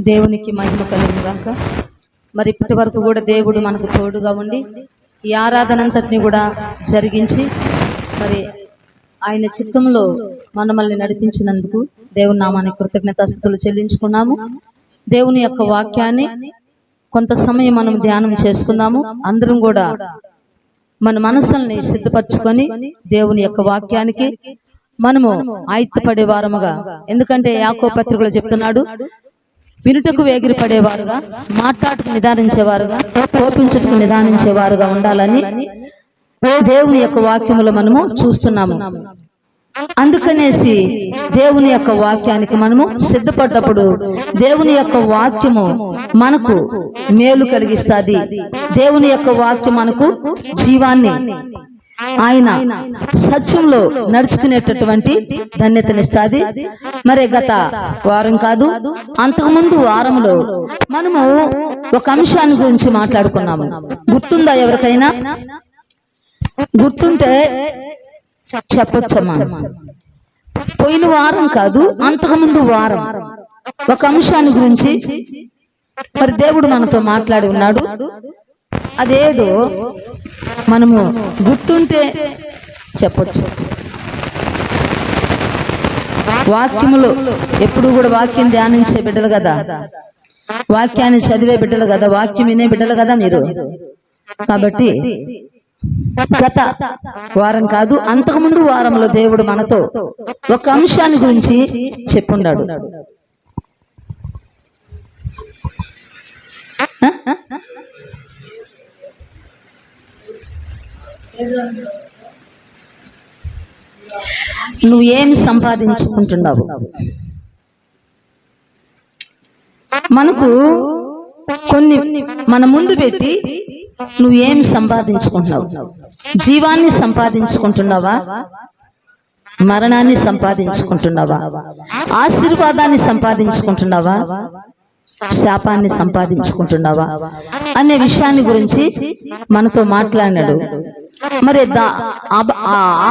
దేవునికి మహిమ కలుగును గాక. మరి ఇప్పటి వరకు కూడా దేవుడు మనకు తోడుగా ఉండి ఈ ఆరాధన అంతటిని కూడా జరిగించి మరి ఆయన చిత్తంలో మనల్ని నడిపించినందుకు దేవుని నామానికి కృతజ్ఞతాస్తుతులు చెల్లించుకున్నాము. దేవుని యొక్క వాక్యాన్ని కొంత సమయం మనం ధ్యానం చేసుకుందాము. అందరం కూడా మన మనసుల్ని సిద్ధపరచుకొని దేవుని యొక్క వాక్యానికి మనము ఆయుత్తపడే వారముగా, ఎందుకంటే యాకోబు పత్రికలో చెప్తున్నాడు, వినుటకు వేగిరి పడేవారుగా, మాట్లాడుకు నిదానించేవారుగా, కోపించుటకు నిదానించేవారుగా ఉండాలని దేవుని యొక్క వాక్యములో మనము చూస్తున్నాము. అందుకనేసి దేవుని యొక్క వాక్యానికి మనము సిద్ధపడ్డప్పుడు దేవుని యొక్క వాక్యము మనకు మేలు కలిగిస్తుంది. దేవుని యొక్క వాక్యం మనకు జీవాన్ని, ఆయన సత్యంలో నడుచుకునేటటువంటి ధన్యతనిస్తుంది. మరి గత వారం కాదు, అంతకుముందు వారంలో మనము ఒక అంశాన్ని గురించి మాట్లాడుకున్నాము. గుర్తుందా? ఎవరికైనా గుర్తుంటే చెప్పొచ్చమ్మా. పోయిన వారం కాదు, అంతకుముందు వారం ఒక అంశాన్ని గురించి మరి దేవుడు మనతో మాట్లాడి ఉన్నాడు. అదేదో మనము గుర్తుంటే చెప్పొచ్చు. వాక్యములో ఎప్పుడు కూడా వాక్యం ధ్యానించే బిడ్డలు కదా, వాక్యాన్ని చదివే బిడ్డలు కదా, వాక్యం వినే బిడ్డలు కదా మీరు. కాబట్టి గత వారం కాదు, అంతకుముందు వారంలో దేవుడు మనతో ఒక అంశాన్ని గురించి చెప్పున్నాడు. నువ్వేం సంపాదించుకుంటున్నావు? మనకు కొన్ని మన ముందు పెట్టి నువ్వేం సంపాదించుకుంటున్నావు? జీవాన్ని సంపాదించుకుంటున్నావా? మరణాన్ని సంపాదించుకుంటున్నావా? ఆశీర్వాదాన్ని సంపాదించుకుంటున్నావా? శాపాన్ని సంపాదించుకుంటున్నావా అనే విషయాన్ని గురించి మనతో మాట్లాడినాడు. మరి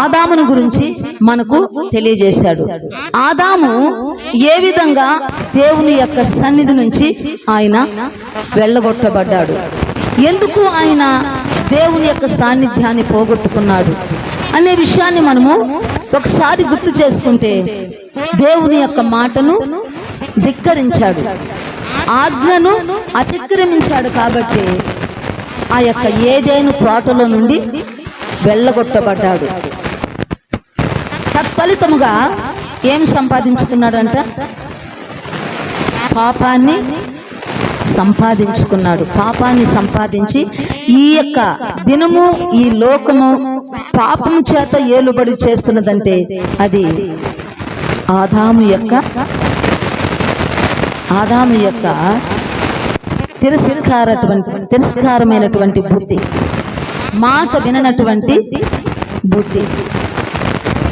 ఆదాముని గురించి మనకు తెలియజేశాడు. ఆదాము ఏ విధంగా దేవుని యొక్క సన్నిధి నుంచి ఆయన వెళ్ళగొట్టబడ్డాడు, ఎందుకు ఆయన దేవుని యొక్క సాన్నిధ్యాన్ని పోగొట్టుకున్నాడు అనే విషయాన్ని మనము ఒకసారి గుర్తు చేసుకుంటే, దేవుని యొక్క మాటను ధిక్కరించాడు, ఆజ్ఞను అతిక్రమించాడు. కాబట్టి ఆ యొక్క ఏదైనా తోటలో నుండి వెళ్ళగొట్టబడ్డాడు. తత్ఫలితముగా ఏం సంపాదించుకున్నాడంట? పాపాన్ని సంపాదించుకున్నాడు. పాపాన్ని సంపాదించి ఈ యొక్క దినము, ఈ లోకము పాపము చేత ఏలుబడి చేస్తున్నదంటే అది ఆదాము యొక్క తిరస్కారమైనటువంటి బుద్ధి, మాట విననటువంటి బుద్ధి.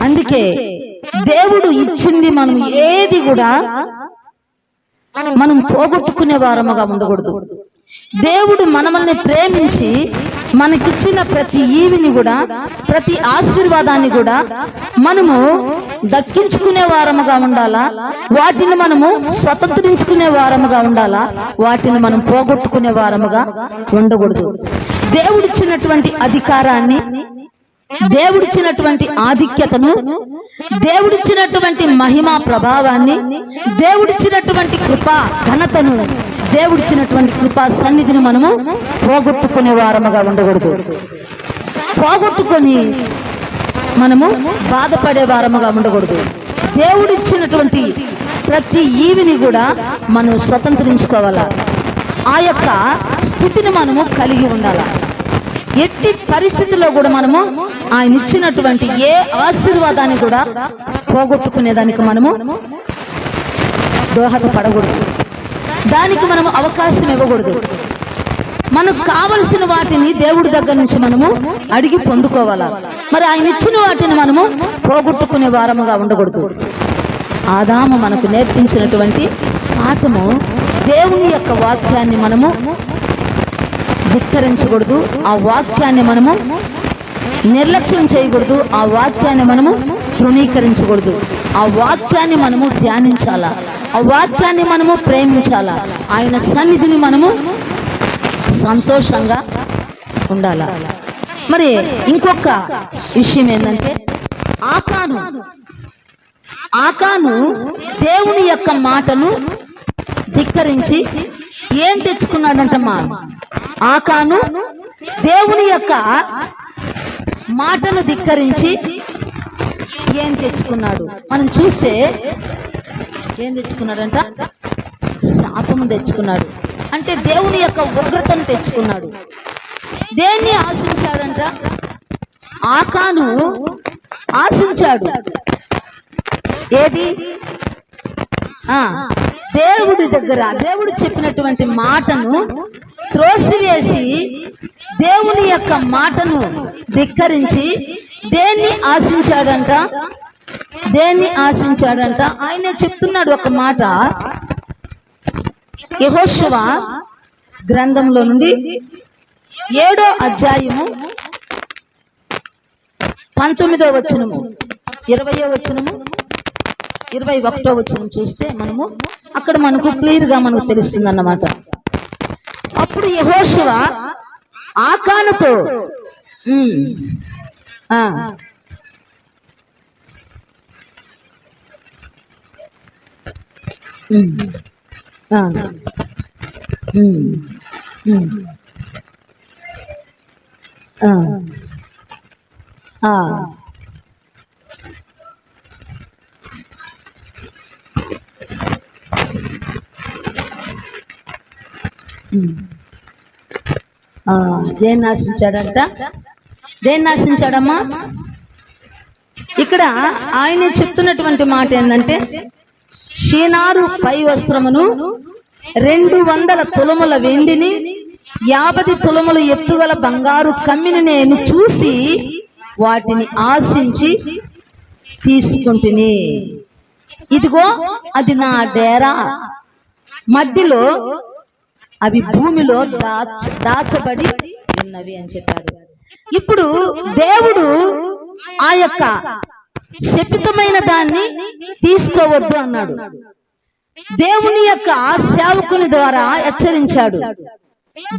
అందుకే దేవుడు ఇచ్చింది మనం ఏది కూడా మనం పోగొట్టుకునే వారముగా ఉండకూడదు. దేవుడు మనల్ని ప్రేమించి మనకిచ్చిన ప్రతి ఈవిని కూడా, ప్రతి ఆశీర్వాదాన్ని కూడా మనము దక్కించుకునే వారముగా ఉండాలా, వాటిని మనము స్వతంత్రించుకునే వారముగా ఉండాలా, వాటిని మనం పోగొట్టుకునే వారముగా ఉండకూడదు. దేవుడిచ్చినటువంటి అధికారాన్ని, దేవుడిచ్చినటువంటి ఆధిక్యతను, దేవుడిచ్చినటువంటి మహిమా ప్రభావాన్ని, దేవుడిచ్చినటువంటి కృపా ఘనతను, దేవుడిచ్చినటువంటి కృపా సన్నిధిని మనము పోగొట్టుకునే వారముగా ఉండకూడదు. పోగొట్టుకొని మనము బాధపడే వారముగా ఉండకూడదు. దేవుడిచ్చినటువంటి ప్రతి ఈవిని కూడా మనం స్వతంత్రించుకోవాలా. ఆ యొక్క స్థితిని మనము కలిగి ఉండాలా. ఎట్టి పరిస్థితుల్లో కూడా మనము ఆయన ఇచ్చినటువంటి ఏ ఆశీర్వాదాన్ని కూడా పోగొట్టుకునేదానికి మనము దోహదపడకూడదు. దానికి మనము అవకాశం ఇవ్వకూడదు. మనకు కావలసిన వాటిని దేవుడి దగ్గర నుంచి మనము అడిగి పొందుకోవాలా. మరి ఆయన ఇచ్చిన వాటిని మనము పోగొట్టుకునే వారముగా ఉండకూడదు. ఆదాము మనకు నేర్పించినటువంటి పాఠము, దేవుని యొక్క వాక్యాన్ని మనము ధిక్కరించకూడదు, ఆ వాక్యాన్ని మనము నిర్లక్ష్యం చేయకూడదు, ఆ వాక్యాన్ని మనము తృణీకరించకూడదు, ఆ వాక్యాన్ని మనము ధ్యానించాలా. ఆ వాక్యాన్ని మనము ప్రేమించాలా, ఆయన సన్నిధిని మనము సంతోషంగా ఉండాలా. మరి ఇంకొక విషయం ఏంటంటే ఆకాను దేవుని యొక్క మాటను ధిక్కరించి ఏం తెచ్చుకున్నాడంటమ్మా? ఆకాను దేవుని యొక్క మాటను ధిక్కరించి ఏం తెచ్చుకున్నాడు? మనం చూస్తే ఏం తెచ్చుకున్నాడంట? శాపము తెచ్చుకున్నాడు. అంటే దేవుని యొక్క ఉగ్రతను తెచ్చుకున్నాడు. దేన్ని ఆశించాడంట? ఆకాను ఆశించాడు ఏది? దేవుడి దగ్గర దేవుడు చెప్పినటువంటి మాటను త్రోసివేసి దేవుని యొక్క మాటను ధిక్కరించి దేన్ని ఆశించాడంట? ఆయనే చెప్తున్నాడు ఒక మాట. యెహోషువ గ్రంథంలో నుండి 7వ అధ్యాయము 19వ వచనము, 20వ వచనము, 21వ వచనం చూస్తే అక్కడ మనకు క్లియర్ గా మనకు తెలుస్తుంది అన్నమాట. అప్పుడు యెహోషువ ఆకానుతో దేన్ని ఆశించాడమ్మా? ఇక్కడ ఆయన చెప్తున్నటువంటి మాట ఏంటంటే, షీనారు పై వస్త్రమును 200 తులముల వెండిని 50 తులముల ఎత్తుగల బంగారు కమ్మిని నేను చూసి వాటిని ఆశించి తీసుకుంటుని. ఇదిగో అది నా డేరా మధ్యలో, అవి భూమిలో దాచబడి ఉన్నవి అని చెప్పాడు. ఇప్పుడు దేవుడు ఆ యొక్క శపితమైన దాన్ని తీసుకోవద్దు అన్నాడు. దేవుని యొక్క సేవకుని ద్వారా హెచ్చరించాడు,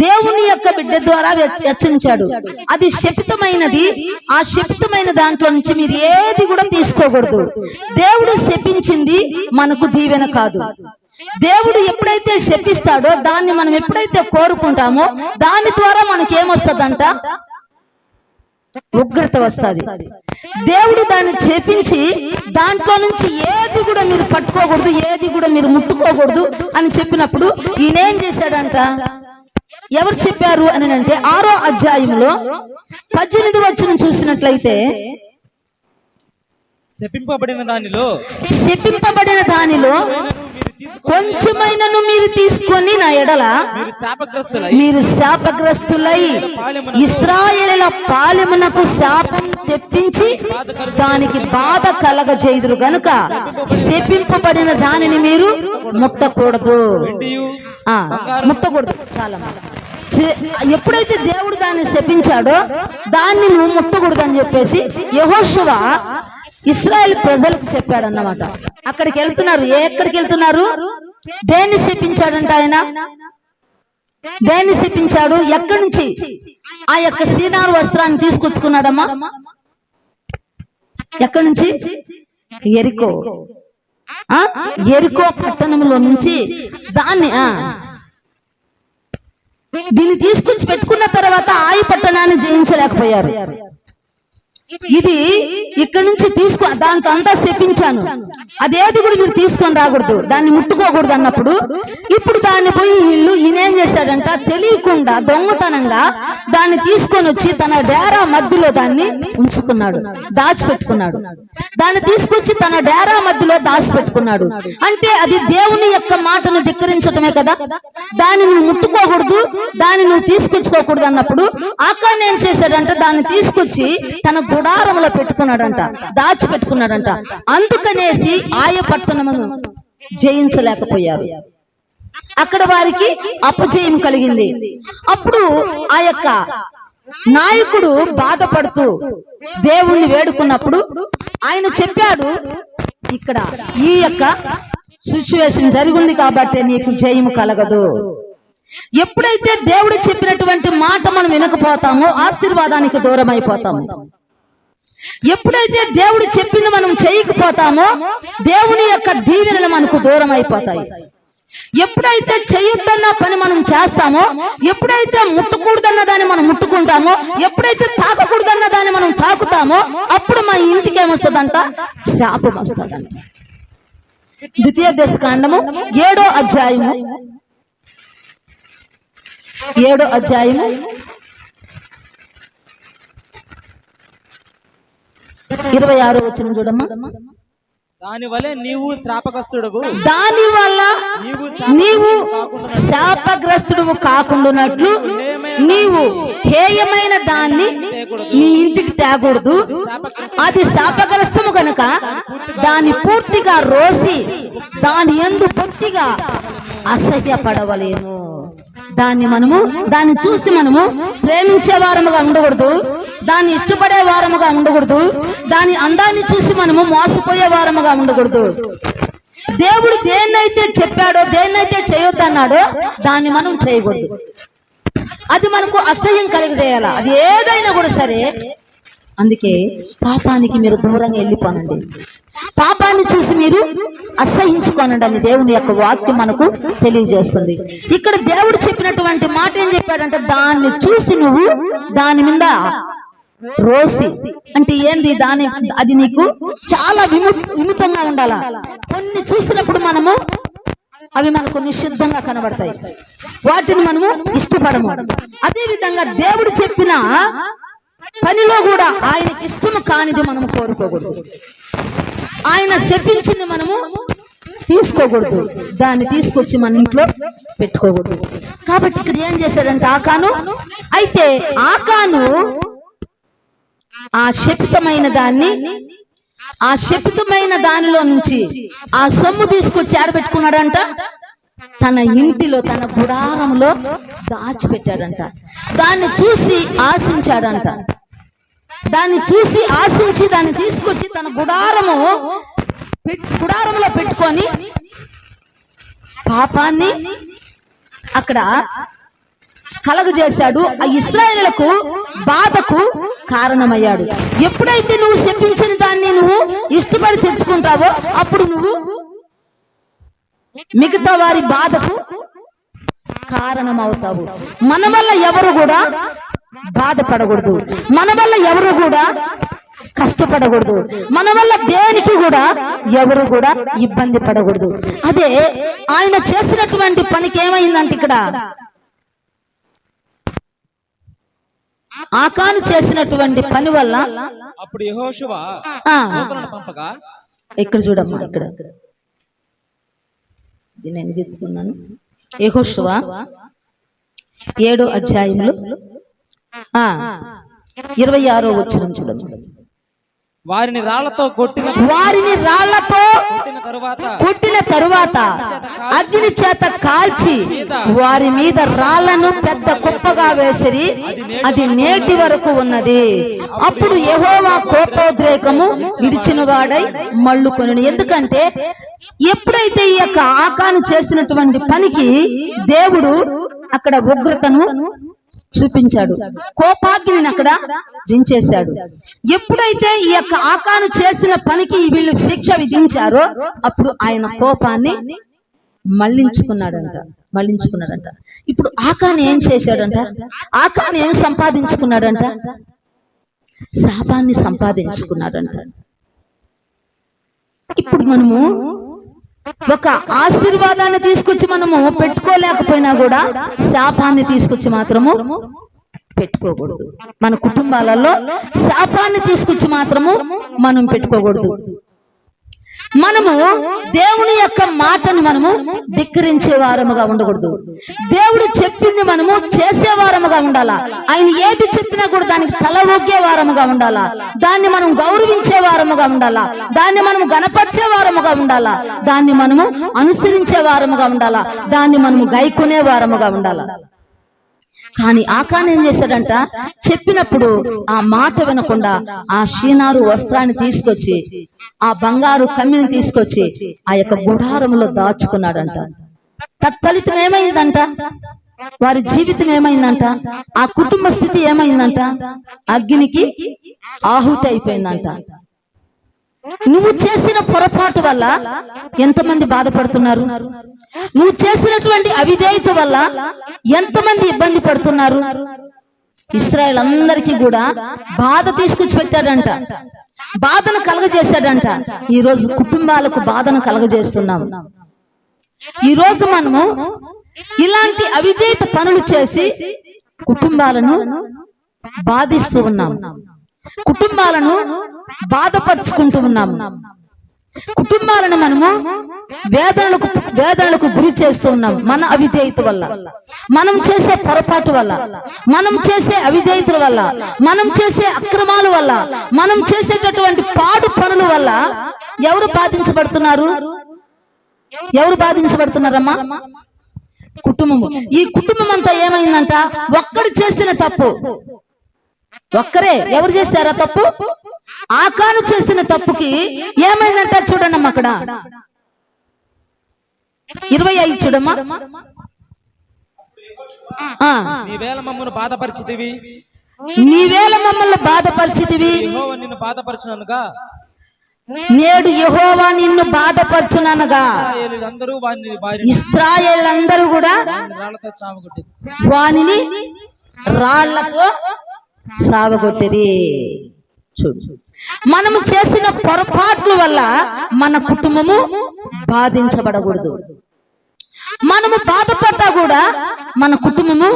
దేవుని యొక్క బిడ్డ ద్వారా హెచ్చరించాడు. అది శపితమైనది. ఆ శపితమైన దాంట్లో నుంచి మీరు ఏది కూడా తీసుకోకూడదు. దేవుడు శపించింది మనకు దీవెన కాదు. దేవుడు ఎప్పుడైతే శపిస్తాడో దాన్ని మనం ఎప్పుడైతే కోరుకుంటామో దాని ద్వారా మనకి ఏమొస్తుందంట? ఉగ్రత వస్తుంది. దేవుడు దాన్ని చేపించి దాంట్లో నుంచి ఏది కూడా మీరు పట్టుకోకూడదు, ఏది కూడా మీరు ముట్టుకోకూడదు అని చెప్పినప్పుడు ఈయనేం చేశాడంట? ఎవరు చెప్పారు అని అంటే 6వ అధ్యాయంలో 18వ వచనం చూసినట్లయితే, శపింపబడిన దానిలో కొంచెమైనను మీరు తీసుకొని నా ఎడల మీరు శాపగ్రస్తులై ఇశ్రాయేలీయుల పాలెమునకు శాపం తెప్పించి దానికి బాధ కలగజేయుదురు గనుక శపింపబడిన దానిని మీరు ముట్టకూడదు. చాలా ఎప్పుడైతే దేవుడు దాన్ని శపించాడో దాన్ని నువ్వు ముట్టకూడదు అని చెప్పేసి యెహోషువ ఇశ్రాయేల్ ప్రజలకు చెప్పాడు అన్నమాట. అక్కడికి వెళ్తున్నారు. ఎక్కడికి వెళ్తున్నారు? దేన్ని శపించాడంట ఆయన? దేన్ని శపించాడు? ఎక్కడి నుంచి? ఆ యొక్క సీనారు వస్త్రాన్ని తీసుకొచ్చుకున్నాడమ్మా. ఎక్కడి నుంచి? ఎరికో పట్టణంలో నుంచి దీన్ని తీసుకొచ్చి పెట్టుకున్న తర్వాత ఆయి పట్టణాన్ని జయించలేకపోయారు. ఇది ఇక్కడ నుంచి దాంతో అంతా శపించాను, అదేది కూడా మీరు తీసుకొని రాకూడదు, దాన్ని ముట్టుకోకూడదు అన్నప్పుడు ఇప్పుడు దాన్ని పోయి ఈయనేం చేశాడంట? తెలియకుండా దొంగతనంగా దాన్ని తీసుకొని వచ్చి తన డేరా మధ్యలో దాన్ని ఉంచుకున్నాడు, దాచిపెట్టుకున్నాడు. దాన్ని తీసుకొచ్చి తన డేరా మధ్యలో దాచిపెట్టుకున్నాడు. అంటే అది దేవుని యొక్క మాటను ధిక్కరించటమే కదా. దాన్ని నువ్వు ముట్టుకోకూడదు, దాన్ని నువ్వు తీసుకొచ్చుకోకూడదు అన్నప్పుడు ఆకాన్ ఏం చేశాడంట? దాన్ని తీసుకొచ్చి తన గుడారంలో పెట్టుకున్నాడంట, దాచిపెట్టుకున్నాడంట. అందుకనేసి ఆయ పట్టణమును జయించలేకపోయారు. అక్కడ వారికి అపజయం కలిగింది. అప్పుడు ఆ యొక్క నాయకుడు బాధపడుతూ దేవుణ్ణి వేడుకున్నప్పుడు ఆయన చెప్పాడు, ఇక్కడ ఈ యొక్క సిచ్యువేషన్ జరిగింది కాబట్టి నీకు జయము కలగదు. ఎప్పుడైతే దేవుడు చెప్పినటువంటి మాట మనం వినకపోతామో ఆశీర్వాదానికి దూరం అయిపోతాము. ఎప్పుడైతే దేవుడు చెప్పింది మనం చేయకపోతామో దేవుని యొక్క దీవెనలు మనకు దూరం అయిపోతాయి. ఎప్పుడైతే చేయొద్దన్న పని మనం చేస్తామో, ఎప్పుడైతే ముట్టకూడదన్న దాన్ని మనం ముట్టుకుంటామో, ఎప్పుడైతే తాకకూడదన్న దాన్ని మనం తాకుతామో అప్పుడు మన ఇంటికి ఏమొస్తుందంట? శాపం వస్తుందంట. ద్వితీయోపదేశకాండము 7వ అధ్యాయము 26వ వచనం చూడమ్మా. దానివల్ల నీవు శాపగ్రస్తుడవు, నీవు శాపగ్రస్తుడు కాకుండానట్లు నీవు హేయమైన దాన్ని నీ ఇంటికి తేకూడదు. అది శాపగ్రస్తము కనుక దాన్ని పూర్తిగా రోసి దాని యందు పూర్తిగా అసహ్యపడవలేము. దాన్ని చూసి మనము ప్రేమించే వారముగా ఉండకూడదు, దాన్ని ఇష్టపడే వారముగా ఉండకూడదు, దాని అందాన్ని చూసి మనము మోసపోయే వారముగా ఉండకూడదు. దేవుడు దేన్నైతే చెప్పాడో, దేన్నైతే చేయొద్దన్నాడో దాన్ని మనం చేయకూడదు. అది మనకు అసహ్యం కలిగజేయాల, అది ఏదైనా కూడా సరే. అందుకే పాపానికి మీరు దూరంగా వెళ్ళిపోనండి, పాపాన్ని చూసి మీరు అసహించుకోనండి అని దేవుని యొక్క వాక్యం మనకు తెలియజేస్తుంది. ఇక్కడ దేవుడు చెప్పినటువంటి మాట ఏం చెప్పాడంటే, దాన్ని చూసి నువ్వు దాని మీద రోసి అంటే ఏంది? అది నీకు చాలా విముతంగా ఉండాలా. కొన్ని చూసినప్పుడు మనము అవి మనకు నిషిద్ధంగా కనబడతాయి, వాటిని మనము ఇష్టపడము. అదే విధంగా దేవుడు చెప్పిన పనిలో కూడా ఆయనకి ఇష్టము కానిది మనము కోరుకోకూడదు, ఆయన శపించింది మనము తీసుకోకూడదు, దాన్ని తీసుకొచ్చి మన ఇంట్లో పెట్టుకోకూడదు. కాబట్టి ఇక్కడ ఏం చేశాడంటే ఆకాను ఆ శపితమైన దానిలో నుంచి ఆ సొమ్ము తీసుకొచ్చి ఆడబెట్టుకున్నాడంట, తన ఇంటిలో తన గుడారంలో దాచిపెట్టాడంట. దాన్ని చూసి ఆశించాడంట, దాన్ని చూసి ఆశించి దాన్ని తీసుకొచ్చి తన గుడారంలో పెట్టుకొని పాపాన్ని అక్కడ కలగజేశాడు. ఆ ఇశ్రాయేలులకు బాధకు కారణమయ్యాడు. ఎప్పుడైతే నువ్వు శపించిన దాన్ని నువ్వు ఇష్టపడి తెచ్చుకుంటావో అప్పుడు నువ్వు మిగతా వారి బాధకు కారణమవుతావు. మన వల్ల ఎవరు కూడా బాధపడకూడదు, మన వల్ల ఎవరు కూడా కష్టపడకూడదు, మన వల్ల దేనికి కూడా ఎవరు కూడా ఇబ్బంది పడకూడదు. అదే ఆయన చేసినటువంటి పనికి ఏమైందంటే, ఇక్కడ ఆకాను చేసినటువంటి పని వల్ల అప్పుడు యెహోషువ పంపగా, ఇక్కడ చూడమ్మా, ఇక్కడ నేను ఇది ఎత్తుకున్నాను. యెహోషువ 7వ అధ్యాయంలో 26వ వచనం చూడండి. వారిని రాళ్లతో కొట్టిన తరువాత అగ్ని చేత కాల్చి వారి మీద రాళ్లను పెద్ద కుప్పగా వేసిరి, అది నేటి వరకు ఉన్నది. అప్పుడు యెహోవా కోపోద్రేకము విడిచిన వాడై మళ్ళుకొనెను. ఎందుకంటే ఎప్పుడైతే ఈ యొక్క ఆకాను చేసినటువంటి పనికి దేవుడు అక్కడ ఉగ్రతను చూపించాడు, కోపాగ్నిని అక్కడ దించేశాడు. ఎప్పుడైతే ఈ యొక్క ఆకాను చేసిన పనికి వీళ్ళు శిక్ష విధించారో అప్పుడు ఆయన కోపాన్ని మళ్లించుకున్నాడంట. ఇప్పుడు ఆకాను ఏం చేశాడంట? ఆకాను ఏం సంపాదించుకున్నాడంట? శాపాన్ని సంపాదించుకున్నాడంట. ఇప్పుడు మనము ఒక ఆశీర్వాదాన్ని తీసుకొచ్చి మనము పెట్టుకోలేకపోయినా కూడా శాపాన్ని తీసుకొచ్చి మాత్రము పెట్టుకోకూడదు. మన కుటుంబాలలో శాపాన్ని తీసుకొచ్చి మాత్రము మనం పెట్టుకోకూడదు. మనము దేవుని యొక్క మాటను మనము ధిక్కరించే వారముగా ఉండకూడదు. దేవుడు చెప్పింది మనము చేసే వారముగా ఉండాలా. ఆయన ఏది చెప్పినా కూడా దానికి తల ఒగ్గే వారముగా ఉండాలా. దాన్ని మనం గౌరవించే వారముగా ఉండాలా. దాన్ని మనం గణపరిచే వారముగా ఉండాలా. దాన్ని మనము అనుసరించే వారముగా ఉండాలా. దాన్ని మనము గైకొనే వారముగా ఉండాలా. కానీ ఆకాన్ ఏం చేశాడంట, చెప్పినప్పుడు ఆ మాట వినకుండా ఆ షీనారు వస్త్రాన్ని తీసుకొచ్చి, ఆ బంగారు కమ్మిని తీసుకొచ్చి ఆ యొక్క గుడారంలో దాచుకున్నాడంట. తత్ఫలితం ఏమైందంట, వారి జీవితం ఏమైందంట, ఆ కుటుంబ స్థితి ఏమైందంట, అగ్నికి ఆహుతి అయిపోయిందంట. నువ్వు చేసిన పొరపాటు వల్ల ఎంతమంది బాధపడుతున్నారు, నువ్వు చేసినటువంటి అవిధేయత వల్ల ఎంతమంది ఇబ్బంది పడుతున్నారు. ఇశ్రాయేల్ అందరికీ కూడా బాధ తీసుకొచ్చి పెట్టాడంట, బాధను కలగజేశాడంట. ఈ రోజు కుటుంబాలకు బాధను కలగజేస్తున్నాం. ఈ రోజు మనము ఇలాంటి అవిధేయత పనులు చేసి కుటుంబాలను బాధిస్తూ ఉన్నాం, కుటుంబాలను బాధపరుచుకుంటూ ఉన్నాము, కుటుంబాలను మనము వేదనలకు గురి చేస్తూ ఉన్నాం. మన అవిధేయత వల్ల, మనం చేసే పొరపాటు వల్ల, మనం చేసే అవిధేయతల వల్ల, మనం చేసే అక్రమాల వల్ల, మనం చేసేటటువంటి పాడు పనుల వల్ల ఎవరు బాధించబడుతున్నారు, ఎవరు బాధించబడుతున్నారమ్మా? కుటుంబము. ఈ కుటుంబం అంతా ఏమైందంట, ఒక్కడు చేసిన తప్పు, ఒక్కరే. ఎవరు చేశారా తప్పు? ఆకాను చేసిన తప్పుకి ఏమైందంట చూడండి అక్కడ 25 చూడమ్మా. నీవేళ మమ్మల్ని బాధపరిచితివి, నీవేళ మమ్మల్ని బాధపరిచితివి, యెహోవా నిన్ను బాధపరచుననుగా, నేడు యెహోవా నిన్ను బాధపరచుననగా. ఇశ్రాయేలందరూ కూడా వానిని రాళ్లతో సావగొట్టిరి. చూడు, మనము చేసిన పొరపాట్ల వల్ల మన కుటుంబము బాధించబడకూడదు. మనము బాధపడ్డా కూడా మన కుటుంబము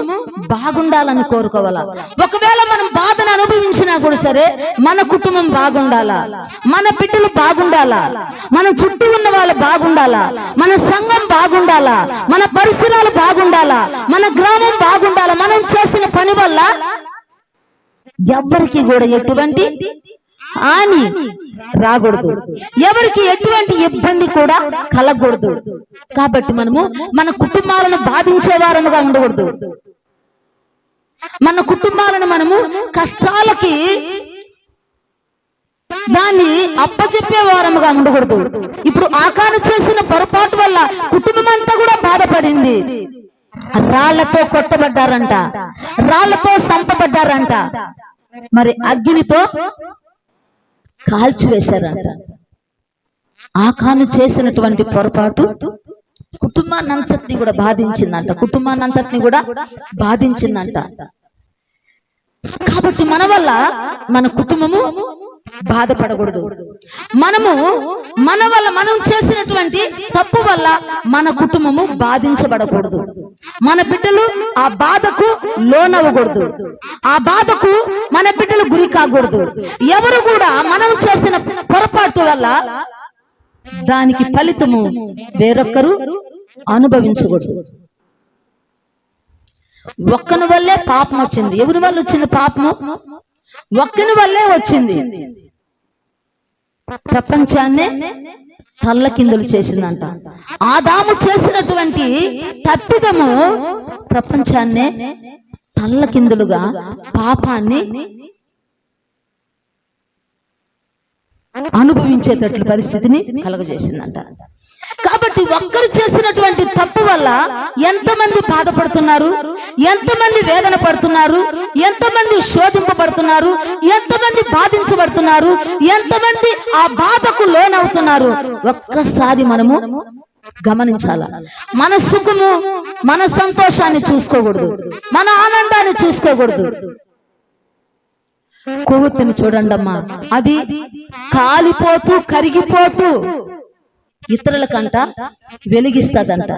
బాగుండాలని కోరుకోవాలా. ఒకవేళ మనం బాధను అనుభవించినా కూడా సరే మన కుటుంబం బాగుండాలా, మన బిడ్డలు బాగుండాలా, మన చుట్టూ ఉన్న వాళ్ళు బాగుండాలా, మన సంఘం బాగుండాలా, మన పరిసరాలు బాగుండాలా, మన గ్రామం బాగుండాలా. మనం చేసిన పని వల్ల ఎవరికి కూడా ఎటువంటి హాని రాకూడదు, ఎవరికి ఎటువంటి ఇబ్బంది కూడా కలగకూడదు. కాబట్టి మనము మన కుటుంబాలను బాధించే వారముగా ఉండకూడదు, మన కుటుంబాలను మనము కష్టాలకి దాన్ని అప్పచెప్పే వారముగా ఉండకూడదు. ఇప్పుడు ఆకాను చేసిన పొరపాటు వల్ల కుటుంబం అంతా కూడా బాధపడింది. రాళ్లతో కొట్టబడ్డారంట, రాళ్లతో సంపబడ్డారంట, మరి అగ్నితో కాల్చివేశారంట. ఆకాను చేసినటువంటి పొరపాటు కుటుంబాన్నంతటిని కూడా బాధించిందంట, కుటుంబాన్నంతటిని కూడా బాధించిందంట. కాబట్టి మన వల్ల మన కుటుంబము బాధపడకూడదు. మన వల్ల మనం చేసినటువంటి తప్పు వల్ల మన కుటుంబము బాధించబడకూడదు. మన బిడ్డలు ఆ బాధకు లోనవ్వకూడదు, ఆ బాధకు మన బిడ్డలు గురి కాకూడదు. ఎవరు కూడా మనం చేసిన పొరపాటు వల్ల దానికి ఫలితము వేరొక్కరు అనుభవించకూడదు. ఒక్కని వల్లే పాపం వచ్చింది. ఎవరి వల్ల వచ్చింది పాపము? ఒక్కని వల్లే వచ్చింది. ప్రపంచాన్నే తల్లకిందులు చేసిందంట. ఆదాము చేసినటువంటి తప్పిదము ప్రపంచాన్నే తల్లకిందులుగా పాపాన్ని అనుభవించేటట్లు పరిస్థితిని కలుగజేసిందంట. కాబట్టి ఒక్కరు చేసినటువంటి తప్పు వల్ల ఎంతమంది బాధపడుతున్నారు, ఎంతమంది వేదన పడుతున్నారు, ఎంతమంది శోధింపబడుతున్నారు, ఎంతమంది బాధించబడుతున్నారు, ఎంతమంది ఆ బాధకు లోనవుతున్నారు ఒక్కసారి మనము గమనించాల. మన సుఖము, మన సంతోషాన్ని చూసుకోకూడదు, మన ఆనందాన్ని చూసుకోకూడదు. కొవ్వొత్తిని చూడండమ్మా, అది కాలిపోతూ కరిగిపోతూ ఇతరులకంట వెలిగిస్తదంట.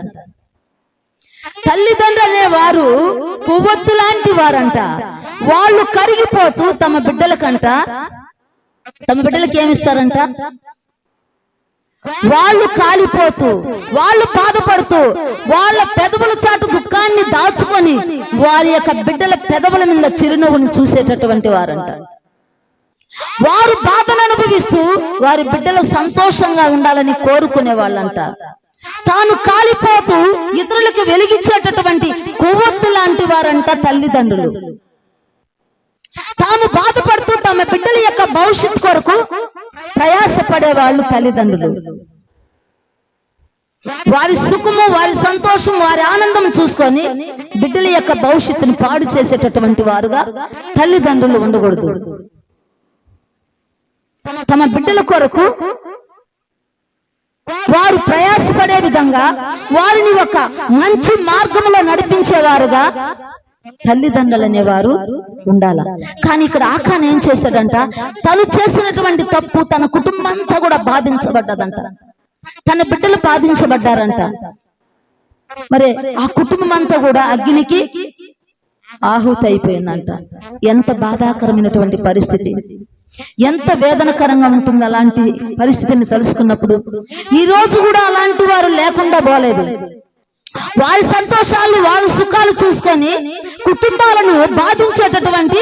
తల్లిదండ్రులు అనేవారు కొవ్వొత్తు లాంటి వారంట. వాళ్ళు కరిగిపోతూ తమ బిడ్డలకి ఏమిస్తారంట? వాళ్ళు కాలిపోతూ, వాళ్ళు బాధపడుతూ, వాళ్ళ పెదవుల చాటు దుఃఖాన్ని దాచుకొని వారి యొక్క బిడ్డల పెదవుల మీద చిరునవ్వుని చూసేటటువంటి వారంట. వారు బాధను అనుభవిస్తూ వారి బిడ్డలు సంతోషంగా ఉండాలని కోరుకునే వాళ్ళంట. తాను కాలిపోతూ ఇతరులకు వెలిగించేటటువంటి కొవ్వొత్తు లాంటి వారంట తల్లిదండ్రులు. తాము బాధపడుతూ తమ బిడ్డల యొక్క భవిష్యత్ కొరకు ప్రయాసపడే వాళ్ళు తల్లిదండ్రులు. వారి సుఖము, వారి సంతోషం, వారి ఆనందం చూసుకొని బిడ్డల యొక్క భవిష్యత్తును పాడు చేసేటటువంటి వారుగా తల్లిదండ్రులు ఉండకూడదు. తమ బిడ్డల కొరకు వారు ప్రయాసపడే విధంగా వారిని ఒక మంచి మార్గంలో నడిపించేవారుగా తల్లిదండ్రులు అనేవారు ఉండాల. కానీ ఇక్కడ ఆకాన్ ఏం చేశాడంట, తను చేసినటువంటి తప్పు తన కుటుంబం అంతా కూడా బాధించబడ్డదంట, తన బిడ్డలు బాధించబడ్డారంట. మరి ఆ కుటుంబం అంతా కూడా అగ్నికి ఆహుతి అయిపోయిందంట. ఎంత బాధాకరమైనటువంటి పరిస్థితి, ఎంత వేదనకరంగా ఉంటుంది అలాంటి పరిస్థితిని తెలుసుకున్నప్పుడు. ఈ రోజు కూడా అలాంటి వారు లేకుండా పోలేదు. వారి సంతోషాలు, వారి సుఖాలు చూసుకొని కుటుంబాలను బాధించేటటువంటి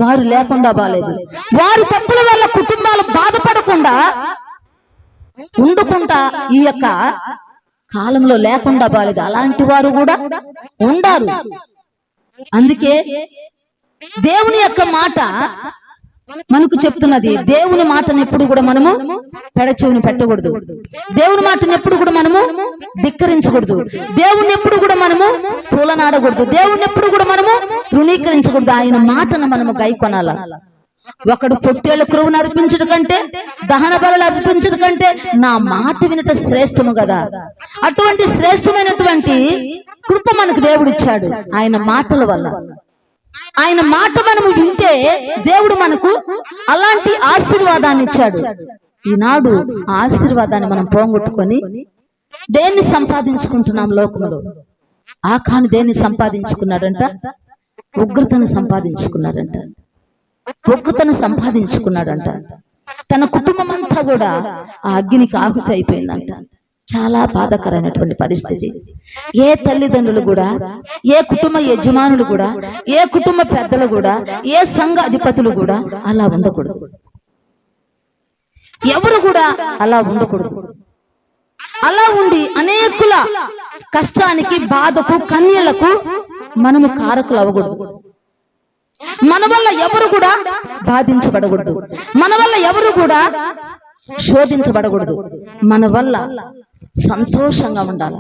వారు లేకుండా పోలేదు. వారి తప్పుల వల్ల కుటుంబాలు బాధపడకుండా ఉండుకుంటా ఈ యొక్క కాలంలో లేకుండా పోలేదు. అలాంటి వారు కూడా ఉండారు. అందుకే దేవుని యొక్క మాట మనకు చెప్తున్నది, దేవుని మాటను ఎప్పుడు కూడా మనము పెడచెవిని పెట్టకూడదు. దేవుని మాటను ఎప్పుడు కూడా మనము ధిక్కరించకూడదు. దేవుని ఎప్పుడు కూడా మనము తూలనాడకూడదు. దేవుని ఎప్పుడు కూడా మనము తృణీకరించకూడదు. ఆయన మాటను మనము గైకొనాల. ఒకడు పొట్టేళ్ల క్రొవ్వును అర్పించడం కంటే, దహన బలులు అర్పించడం కంటే నా మాట వినట శ్రేష్టము కదా. అటువంటి శ్రేష్టమైనటువంటి కృప మనకు దేవుడు ఇచ్చాడు ఆయన మాటల వల్ల. ఆయన మాట మనము వింటే దేవుడు మనకు అలాంటి ఆశీర్వాదాన్ని ఇచ్చాడు. ఈనాడు ఆ ఆశీర్వాదాన్ని మనం పోగొట్టుకొని దేన్ని సంపాదించుకుంటున్నాం లోకంలో? ఆకాను దేన్ని సంపాదించుకున్నాడంట? ఉగ్రతను సంపాదించుకున్నాడంట. ఉగ్రతను సంపాదించుకున్నాడంట. తన కుటుంబం అంతా కూడా ఆ అగ్నికి ఆహుతి అయిపోయిందంట. చాలా బాధాకరమైనటువంటి పరిస్థితి. ఏ తల్లిదండ్రులు కూడా, ఏ కుటుంబ యజమానులు కూడా, ఏ కుటుంబ పెద్దలు కూడా, ఏ సంఘ అధిపతులు కూడా అలా ఉండకూడదు. ఎవరు కూడా అలా ఉండకూడదు. అలా ఉండి అనేకుల కష్టానికి, బాధకు, కన్యలకు మనము కారకులు అవ్వకూడదు. మన వల్ల ఎవరు కూడా బాధించబడకూడదు. మన వల్ల ఎవరు కూడా శోధించబడకూడదు. మన వల్ల సంతోషంగా ఉండాలి.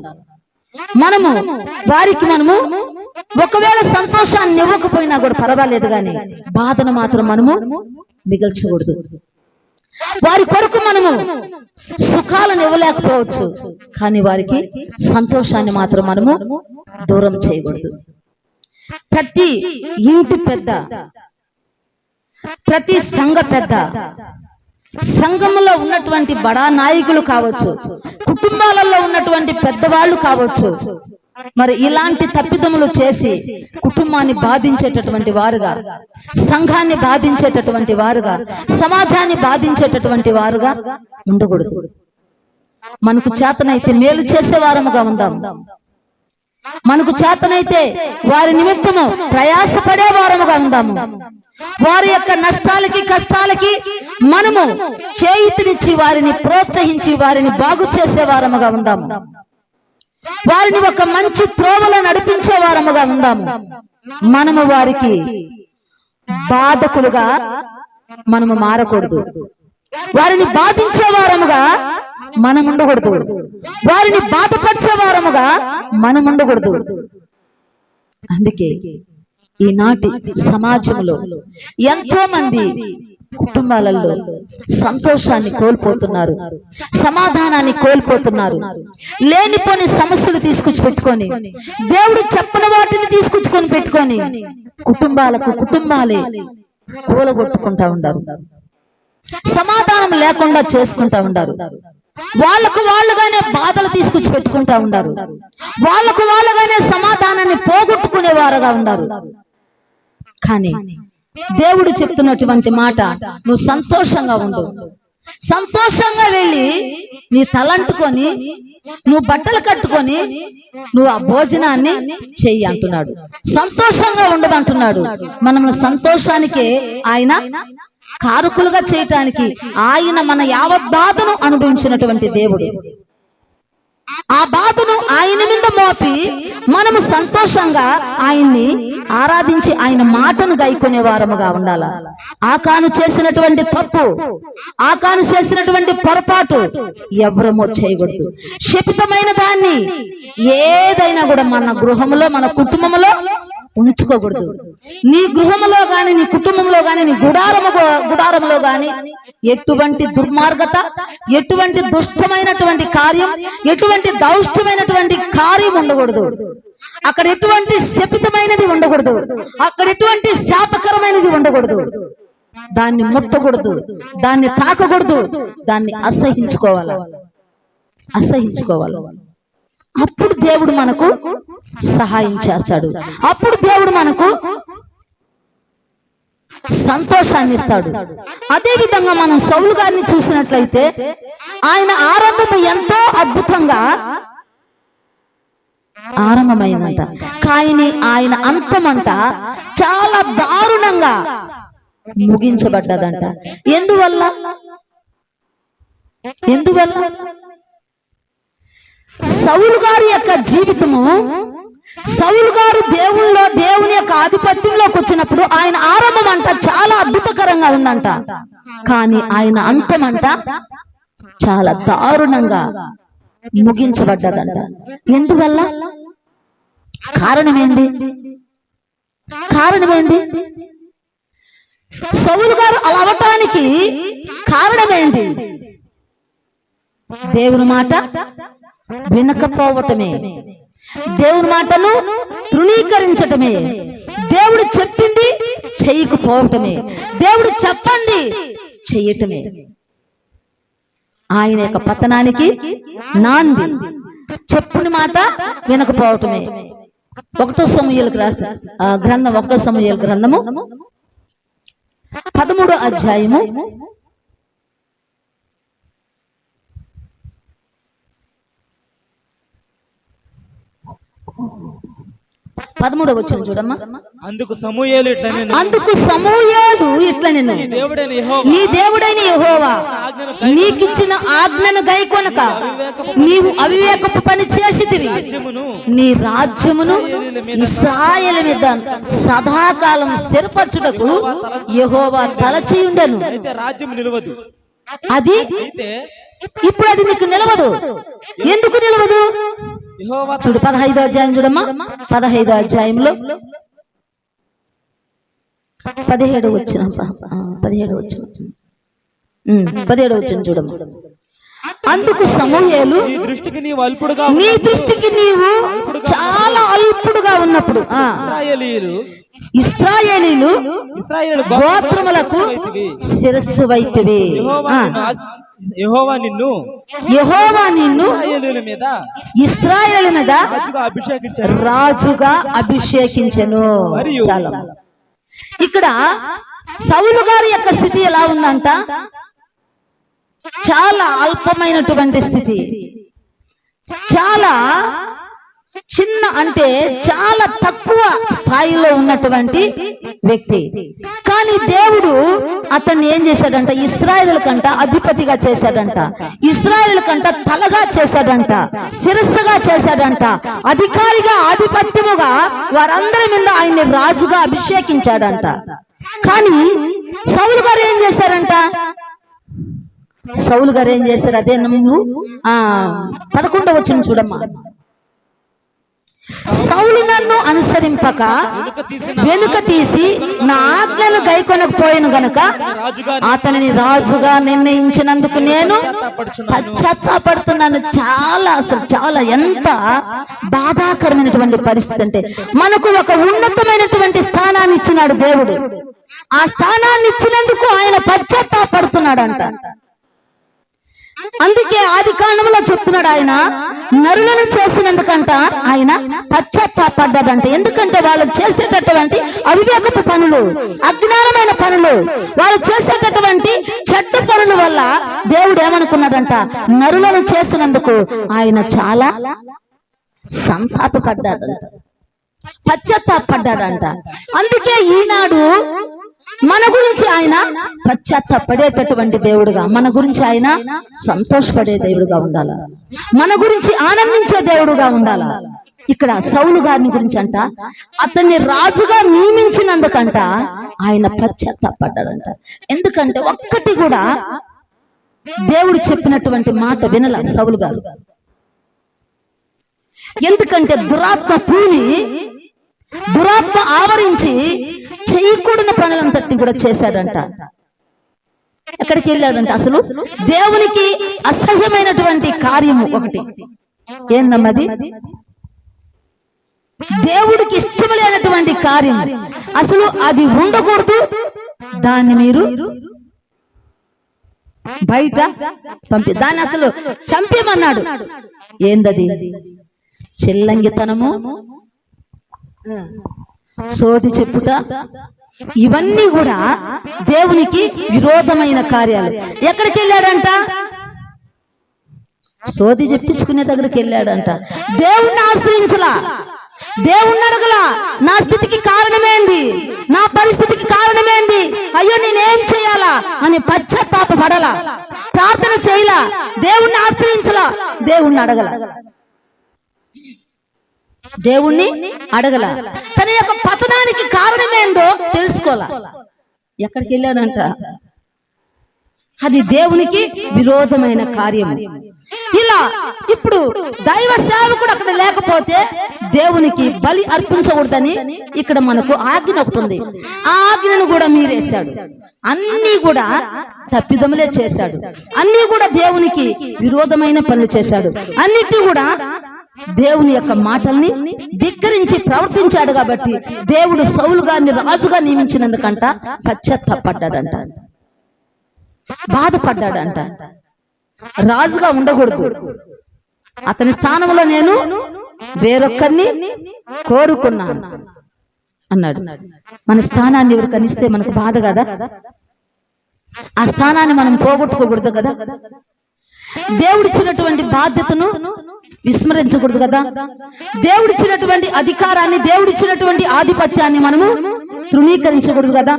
మనము వారికి ఒకవేళ సంతోషాన్ని ఇవ్వకపోయినా కూడా పర్వాలేదు, కానీ బాధను మాత్రం మనము మిగల్చకూడదు. వారి కొరకు మనము సుఖాలను ఇవ్వలేకపోవచ్చు, కానీ వారికి సంతోషాన్ని మాత్రం మనము దూరం చేయకూడదు. ప్రతి ఇంటి పెద్ద, ప్రతి సంఘ పెద్ద, సంఘంలో ఉన్నటువంటి బడా నాయకులు కావచ్చు, కుటుంబాలలో ఉన్నటువంటి పెద్దవాళ్ళు కావచ్చు, మరి ఇలాంటి తప్పిదములు చేసి కుటుంబాన్ని బాధించేటటువంటి వారుగా, సంఘాన్ని బాధించేటటువంటి వారుగా, సమాజాన్ని బాధించేటటువంటి వారుగా ఉండకూడదు. మనకు చేతనైతే మేలు చేసే వారముగా ఉందాం. మనకు చేతనైతే వారి నిమిత్తము ప్రయాసపడే వారముగా ఉందాము. వారి యొక్క నష్టాలకి, కష్టాలకి మనము చేయూతనిచ్చి వారిని ప్రోత్సహించి వారిని బాగు చేసే వారముగా ఉందాము. వారిని ఒక మంచి త్రోవలో నడిపించే వారముగా ఉందాము. మనము వారికి బాధకులుగా మనము మారకూడదు. వారిని బాధించే వారముగా మనం ఉండకూడదు. వారిని బాధపరిచే వారముగా మనం ఉండకూడదు. అందుకే ఈనాటి సమాజంలో ఎంతో మంది కుటుంబాలలో సంతోషాన్ని కోల్పోతున్నారు, సమాధానాన్ని కోల్పోతున్నారు. లేనిపోని సమస్యలు తీసుకొచ్చి పెట్టుకొని, దేవుడు చెప్పని వాటిని తీసుకొచ్చుకొని పెట్టుకొని కుటుంబాలే కూలగొట్టుకుంటా ఉన్నారు. సమాధానం లేకుండా చేసుకుంటా ఉన్నారు. వాళ్ళకు వాళ్ళుగానే బాధలు తీసుకొచ్చి పెట్టుకుంటా ఉన్నారు. వాళ్ళకు వాళ్ళుగానే సమాధానాన్ని పోగొట్టుకునే వారుగా ఉన్నారు. కానీ దేవుడు చెప్తున్నటువంటి మాట, నువ్వు సంతోషంగా ఉండు, సంతోషంగా వెళ్ళి నీ తలంటుకొని, నువ్వు బట్టలు కట్టుకొని నువ్వు ఆ భోజనాన్ని చెయ్యి అంటున్నాడు. సంతోషంగా ఉండమంటున్నాడు. మనము సంతోషానికే ఆయన కారకులుగా చేయటానికి ఆయన మన యావత్ బాధను అనుభవించినటువంటి దేవుడు. ఆ బాధను ఆయన మీద మోపి మనము సంతోషంగా ఆయన్ని ఆరాధించి ఆయన మాటను గైకొనే వారముగా ఉండాల. ఆకాను చేసినటువంటి తప్పు, ఆకాను చేసినటువంటి పొరపాటు ఎవరమో చేయకూడదు. శపితమైన దాన్ని ఏదైనా కూడా మన గృహంలో, మన కుటుంబంలో ఉంచుకోకూడదు. నీ గృహంలో గాని, నీ కుటుంబంలో గాని, నీ గుడారములో గాని ఎటువంటి దుర్మార్గత, ఎటువంటి దుష్టమైనటువంటి కార్యం, ఎటువంటి దౌష్టమైనటువంటి కార్యం ఉండకూడదు. అక్కడ ఎటువంటి శపితమైనది ఉండకూడదు, అక్కడ ఎటువంటి శాపకరమైనది ఉండకూడదు. దాన్ని ముట్టకూడదు, దాన్ని తాకకూడదు, దాన్ని అసహించుకోవాలి. అప్పుడు దేవుడు మనకు సహాయం చేస్తాడు. అప్పుడు దేవుడు మనకు సంతోషాన్ని ఇస్తాడు. అదే విధంగా మనం సౌలు గారిని చూసినట్లయితే ఆయన ఆరంభం ఎంతో అద్భుతంగా ఆరంభమైందంట, కానీ ఆయన అంతమంట చాలా దారుణంగా ముగించబడ్డదంట. ఎందువల్ల? సౌలు గారి యొక్క జీవితము, సౌలు గారు దేవుని యొక్క ఆధిపత్యంలోకి వచ్చినప్పుడు ఆయన ఆరంభం అంట చాలా అద్భుతకరంగా ఉందంట, కానీ ఆయన అంతమంట చాలా దారుణంగా ముగించబడ్డదంట. ఎందువల్ల? కారణమేంటి? సౌలు గారు అలా అవటానికి కారణమేంటి? దేవుని మాట వినకపోవటమే, దేవుని మాటను తృణీకరించటమే, దేవుడు చెప్పింది చేయకపోవటమే, దేవుడు చెప్పండి చెయ్యటమే ఆయన యొక్క పతనానికి నాంది. చెప్పుని మాట వినకపోవటమే. 1 సమూయేలుకు రాసిన గ్రంథం, 1 సమూయేలు గ్రంథము 13వ అధ్యాయము 13వ వచనం చూడమ్మా. అందుకు సమూయేలు ఇట్లా నేను నీ దేవుడైన యెహోవా నీకిచ్చిన ఆజ్ఞను గైకొనక నీవు అవివేకపు పని చేసితివి. నీ రాజ్యమును ఇశ్రాయేలు మీద సదాకాలం స్థిరపరచుటకు యెహోవా తలచి ఉండెను. రాజ్యం నిలవదు. అది ఇప్పుడు అది నీకు నిలవదు. ఎందుకు నిలవదు? చూడు 15వ అధ్యాయం చూడమ్మా. 15వ అధ్యాయంలో 17వ వచనం చూడమ్మా. అందుకు సమూయేలు నీ దృష్టికి నీవు చాలా అల్పుడుగా ఉన్నప్పుడు ఇశ్రాయేలీలు గోత్రములకు శిరస్సు వైతివి. యెహోవా నిన్ను ఇశ్రాయేలు మీద రాజుగా అభిషేకించెను. చాలా ఇక్కడ సౌలు గారి యొక్క స్థితి ఎలా ఉందంట? చాలా అల్పమైనటువంటి స్థితి, చాలా చిన్న, అంటే చాలా తక్కువ స్థాయిలో ఉన్నటువంటి వ్యక్తి. కానీ దేవుడు అతన్ని ఏం చేశాడంట? ఇశ్రాయేలు కంట అధిపతిగా చేశాడంట, ఇశ్రాయేలు కంట తలగా చేశాడంట, శిరస్సుగా చేశాడంట, అధికారిగా ఆధిపత్యముగా వారందరి మీద ఆయన్ని రాజుగా అభిషేకించాడంట. కానీ సౌలు గారు ఏం చేశారంట? అదే నువ్వు 11వ వచనం చూడమ్మా. సౌలు నన్ను అనుసరింపక వెనుక తీసి నా ఆజ్ఞను గైకొనకపోయాను గనుక అతనిని రాజుగా నిర్ణయించినందుకు నేను పశ్చాత్తాపడుతున్నాను. చాలా ఎంత బాధాకరమైనటువంటి పరిస్థితి అంటే, మనకు ఒక ఉన్నతమైనటువంటి స్థానాన్ని ఇచ్చినాడు దేవుడు. ఆ స్థానాన్ని ఇచ్చినందుకు ఆయన పశ్చాత్తాపడుతున్నాడంట. అందుకే ఆది కాండంలో చెప్తున్నాడు, ఆయన నరులను చేసినందుకంట ఆయన పశ్చాత్తాపడ్డాడంట. ఎందుకంటే వాళ్ళు చేసేటటువంటి అవివేకపు పనులు, అజ్ఞానమైన పనులు, వాళ్ళు చేసేటటువంటి చెడ్డ పనుల వల్ల దేవుడు ఏమనుకున్నాడంట? నరులను చేసినందుకు ఆయన చాలా సంతాపపడ్డాడంట, పశ్చాత్తాపడ్డాడంట. అందుకే ఈనాడు మన గురించి ఆయన పశ్చాత్తాపడేటటువంటి దేవుడుగా, మన గురించి ఆయన సంతోషపడే దేవుడుగా ఉండాలా, మన గురించి ఆనందించే దేవుడుగా ఉండాలా. ఇక్కడ సౌలు గారిని గురించి అంట, అతన్ని రాజుగా నియమించినందుకంట ఆయన పశ్చాత్తాపడ్డాడంట. ఎందుకంటే ఒక్కటి కూడా దేవుడు చెప్పినటువంటి మాట వినల సౌలు గారు. ఎందుకంటే దురాత్మ పూని, దురాత్మ ఆవరించి చేయకూడని పనులంతటిని కూడా చేశాడంట. ఎక్కడికి వెళ్ళాడంట? అసలు దేవునికి అసహ్యమైనటువంటి కార్యము ఒకటి ఏందమ్మది, దేవుడికి ఇష్టం లేనటువంటి కార్యం, అసలు అది ఉండకూడదు. దాన్ని మీరు బయట దాన్ని అసలు చంపేమన్నాడు. ఏందది? చిల్లంగితనము, సోది చెప్పుట, ఇవన్నీ కూడా దేవునికి విరోధమైన కార్యాలు. ఎక్కడికి వెళ్ళాడంట? సోది చెప్పించుకునే దగ్గరికి వెళ్ళాడంట. దేవుణ్ణి ఆశ్రయించలా, దేవుణ్ణి అడగలా, నా స్థితికి కారణమేంది, నా పరిస్థితికి కారణమేంది, అయ్యో నేనేం చేయాలా అని పశ్చాత్తాప పడలా, ప్రార్థన చేయలా, దేవుణ్ణి ఆశ్రయించలా, దేవుణ్ణి అడగల, దేవుణ్ణి అడగల, తన యొక్క పతనానికి కారణమేందో తెలుసుకోవాలా. ఎక్కడికి వెళ్ళాడంట? అది దేవునికి విరోధమైన కార్యం. ఇలా ఇప్పుడు దైవ సేవకుడు అక్కడ లేకపోతే దేవునికి బలి అర్పించకూడదని ఇక్కడ మనకు ఆజ్ఞ ఒకటి ఉంది. ఆ ఆజ్ఞను కూడా మీరేశాడు. అన్ని కూడా తప్పిదములే చేశాడు, అన్ని కూడా దేవునికి విరోధమైన పనులు చేశాడు, అన్నిటి కూడా దేవుని యొక్క మాటల్ని ధిక్కరించి ప్రవర్తించాడు. కాబట్టి దేవుడు సౌలు గారిని రాజుగా నియమించినందుకంట పశ్చాత్తాపడ్డాడంట, బాధపడ్డాడంట. రాజుగా ఉండకూడదు, అతని స్థానంలో నేను వేరొక్కరిని కోరుకున్నాను అన్నాడు. మన స్థానాన్ని ఎవరు కనిస్తే మనకు బాధ కదా, ఆ స్థానాన్ని మనం పోగొట్టుకోకూడదు కదా, దేవుడిచ్చినటువంటి బాధ్యతను విస్మరించకూడదు కదా, దేవుడిచ్చినటువంటి అధికారాన్ని, దేవుడిచ్చినటువంటి ఆధిపత్యాన్ని మనము తృణీకరించకూడదు కదా.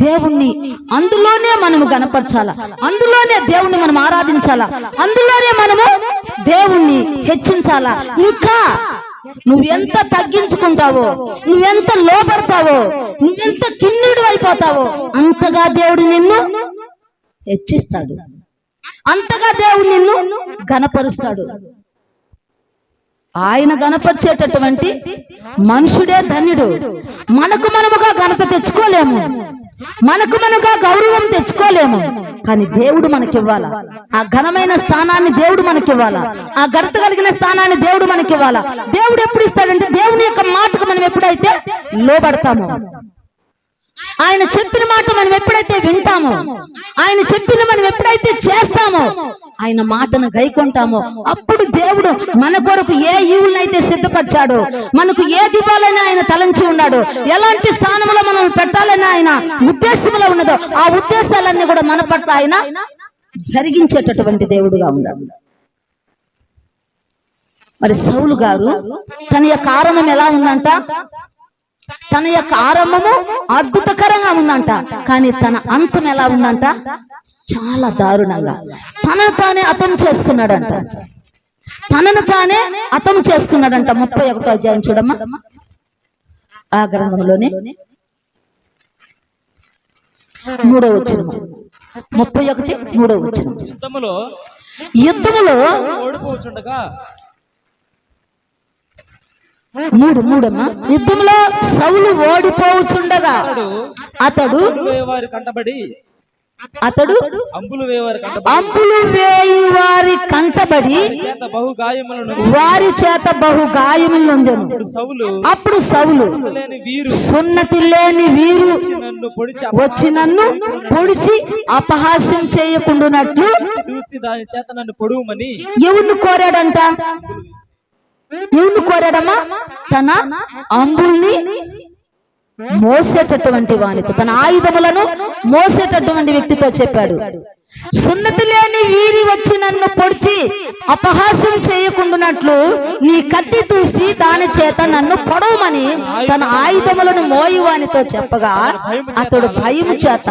దేవుణ్ణి అందులోనే మనము గణపరచాలా, అందులోనే దేవుణ్ణి మనం ఆరాధించాలా, అందులోనే మనము దేవుణ్ణి హెచ్చించాలా. ఇంకా నువ్వెంత తగ్గించుకుంటావో, నువ్వెంత లోపడతావో, నువ్వెంత కిన్నుడు అయిపోతావో అంతగా దేవుడు నిన్ను హెచ్చిస్తాడు, అంతగా దేవుడు నిన్ను గణపరుస్తాడు. ఆయన గణపరిచేటటువంటి మనుషుడే ధన్యుడు. మనకు మనముగా ఘనత తెచ్చుకోలేము, మనకు మనగా గౌరవం తెచ్చుకోలేము, కానీ దేవుడు మనకివ్వాలా, ఆ ఘనమైన స్థానాన్ని దేవుడు మనకివ్వాలా, ఆ ఘనత కలిగిన స్థానాన్ని దేవుడు మనకివ్వాలా. దేవుడు ఎప్పుడు ఇస్తాడంటే దేవుని యొక్క మాటకు మనం ఎప్పుడైతే లోబడతామో, ఆయన చెప్పిన మాట మనం ఎప్పుడైతే వింటామో, ఆయన చెప్పిన మనం ఎప్పుడైతే చేస్తామో, ఆయన మాటను గైకొంటామో, అప్పుడు దేవుడు మన కొరకు ఏ ఈవులనైతే సిద్ధపరిచాడో, మనకు ఏ దీపాలైనా ఆయన తలంచి ఉన్నాడు, ఎలాంటి స్థానంలో మనం పెట్టాలని ఆయన ఉద్దేశంలో ఉన్నదో ఆ ఉద్దేశాలన్నీ కూడా మన పట్ల ఆయన జరిగించేటటువంటి దేవుడుగా ఉన్నాడు. మరి సౌలు గారు తన యొక్క ఆరంభం ఎలా ఉందంట? తన యొక్క ఆరంభము అద్భుతకరంగా ఉందంట, కానీ తన అంతం ఎలా ఉందంట? చాలా దారుణంగా. తనను తానే అతం చేసుకున్నాడంట, తనను తానే అతం చేసుకున్నాడంట. 31వ అధ్యాయం చూడమ్మా, ఆ గ్రంథంలోనే 3వ వచనం, 31 3వ వచనం. యుద్ధములో ఓడిపోవచ్చుండగా మూడమ్మా, యుద్ధంలో సౌలు ఓడిపోవచ్చుండగా అతడు అంబులు వేయి వారి కంటబడి వారి చేత బహు గాయములు నొందెను. అప్పుడు సౌలు సున్నతి లేని వీరు వచ్చి నన్ను పొడిచి అపహాస్యం చేయకుండానట్లు ఎవరిని కోరాడంట? ఎవరిని కోరాడమ్మా? తన అంబుల్ని మోసేటటువంటి వానితో, తన ఆయుధములను మోసేటటువంటి వ్యక్తితో చెప్పాడు. సున్నతి లేని వీరి వచ్చి నన్ను పొడిచి అపహాస్యం చేయకుండానట్లు నీ కత్తి దూసి దాని చేత నన్ను పొడవమని తన ఆయుధములను మోయువానితో చెప్పగా అతడు భయము చేత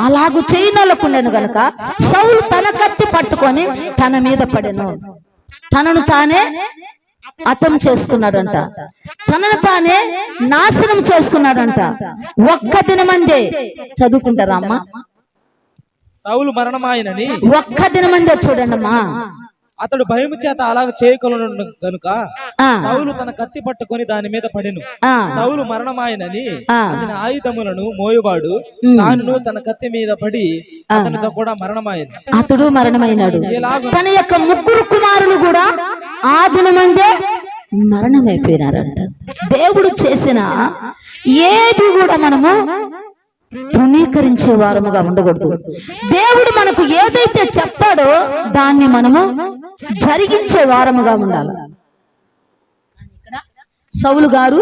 అలాగు చేయనొల్లకుండెను గనుక సౌలు తన కత్తి పట్టుకొని తన మీద పడెను. తనను తానే హతం చేసుకున్నాడంట, తనను తానే నాశనం చేసుకున్నాడంట. ఒక్క దినమందే చదువుకుంటారా అమ్మా? సౌలు మరణమాయనని ఒక్క దినమందే చూడండి అమ్మా. అతడు భయము చేత అలాగ చేయగలను గనుక ఆ, సౌలు తన కత్తి పట్టుకొని దాని మీద పడెను. ఆ, సౌలు మరణమాయనని ఆ. అతని ఆయుధములను మోయువాడు తానును తన కత్తి మీద పడి అతనితో కూడా మరణమాయను. అతడు మరణమైనాడు. తన యొక్క ముగ్గురు కుమారులు కూడా ఆ దినమందే మరణమైపోయినారంట. దేవుడు చేసిన ఏది కూడా మనము తృణీకరించే వారముగా ఉండకూడదు. దేవుడు మనకు ఏదైతే చెప్తాడో దాన్ని మనము జరిగించే వారముగా ఉండాలి. సౌలు గారు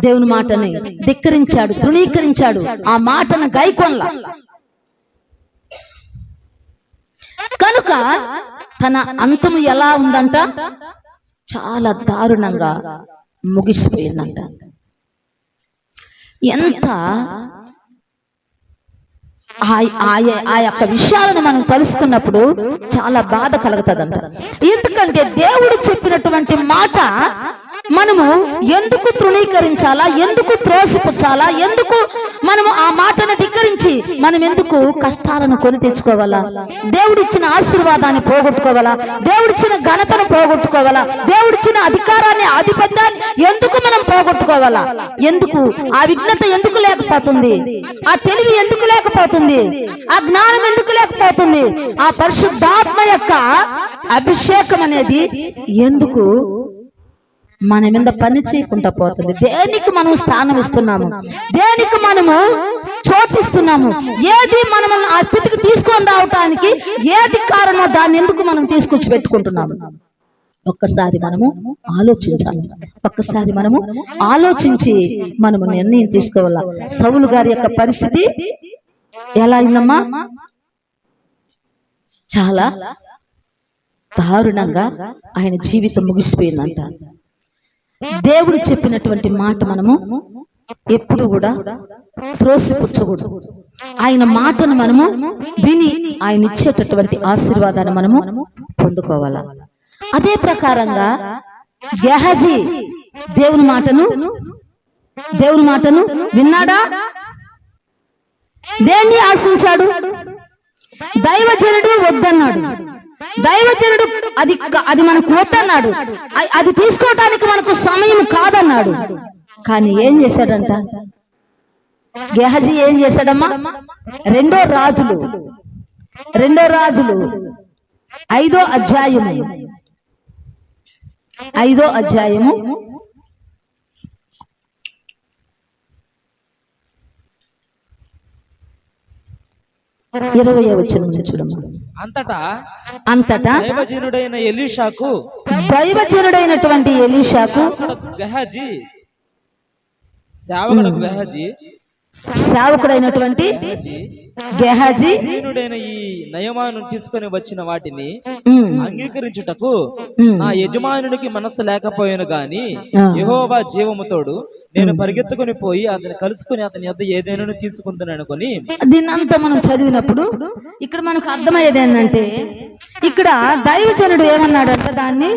దేవుని మాటని ధిక్కరించాడు, తృణీకరించాడు, ఆ మాటను గైకొనల. కనుక తన అంతము ఎలా ఉందంట? చాలా దారుణంగా ముగిసిపోయిందంట. ఎంత ఆ యొక్క విషయాలను మనం తెలుసుకున్నప్పుడు చాలా బాధ కలుగుతుందంట. ఎందుకంటే దేవుడు చెప్పినటువంటి మాట మనము ఎందుకు తృణీకరించాలా, ఎందుకు త్రోసిపుచ్చాలా, ఎందుకు మనము ఆ మాటను ధిక్కరించి మనం ఎందుకు కష్టాలను కొని తెచ్చుకోవాలా, దేవుడిచ్చిన ఆశీర్వాదాన్ని పోగొట్టుకోవాలా, దేవుడిచ్చిన ఘనతను పోగొట్టుకోవాలా, దేవుడిచ్చిన అధికారాన్ని ఆధిపత్యాన్ని ఎందుకు మనం పోగొట్టుకోవాలా? ఎందుకు ఆ విఘ్నత ఎందుకు లేకపోతుంది? ఆ తెలివి ఎందుకు లేకపోతుంది? ఆ జ్ఞానం ఎందుకు లేకపోతుంది? ఆ పరిశుద్ధాత్మ యొక్క అభిషేకం అనేది ఎందుకు మన మీద పని చేయకుండా పోతుంది? దేనికి మనం స్థానం ఇస్తున్నాము? దేనికి మనము చోటిస్తున్నాము? ఏది మనం ఆ స్థితికి తీసుకొని రావటానికి ఏది కారణమో దాన్ని ఎందుకు మనం తీసుకొచ్చి పెట్టుకుంటున్నాము? ఒక్కసారి మనము ఆలోచించాలి. ఒక్కసారి మనము ఆలోచించి మనము నిర్ణయం తీసుకోవాలా. సౌలు గారి యొక్క పరిస్థితి ఎలా అయిందమ్మా? చాలా దారుణంగా ఆయన జీవితం ముగిసిపోయిందంట. దేవుడు చెప్పినటువంటి మాట మనము ఎప్పుడు కూడా త్రోసిపుచ్చకూడదు. ఆయన మాటను మనము విని ఆయన ఇచ్చేటటువంటి ఆశీర్వాదాన్ని మనము పొందుకోవాలా. అదే ప్రకారంగా గెహజీ దేవుని మాటను విన్నాడా? దేన్ని ఆశించాడు? దైవజనుడు వద్దన్నాడు. దైవజనుడు అది మనకు వద్దన్నాడు, అది తీసుకోవటానికి మనకు సమయం కాదన్నాడు. కానీ ఏం చేశాడంట గెహజీ? ఏం చేశాడమ్మా? రెండో రాజులు 5వ అధ్యాయము 20వ వచనం చూడమ్మా. అంతటా దైవజనుడైనటువంటి ఎలీషాకు సేవకుడైనటువంటి గెహజీ ఈ నయమాను తీసుకొని వచ్చిన వాటిని అంగీకరించుటకు నా యజమానునికి మనస్సు లేకపోయాను గాని యెహోవా జీవముతోడు నేను పరిగెత్తుకుని పోయి అతన్ని కలుసుకుని అతని యొద్ద ఏదైనా తీసుకుంటాను అనుకుని. దీన్నంతా మనం చదివినప్పుడు ఇక్కడ మనకు అర్థమయ్యేది ఏంటంటే, ఇక్కడ దైవజనుడు ఏమన్నాడంటే దాన్ని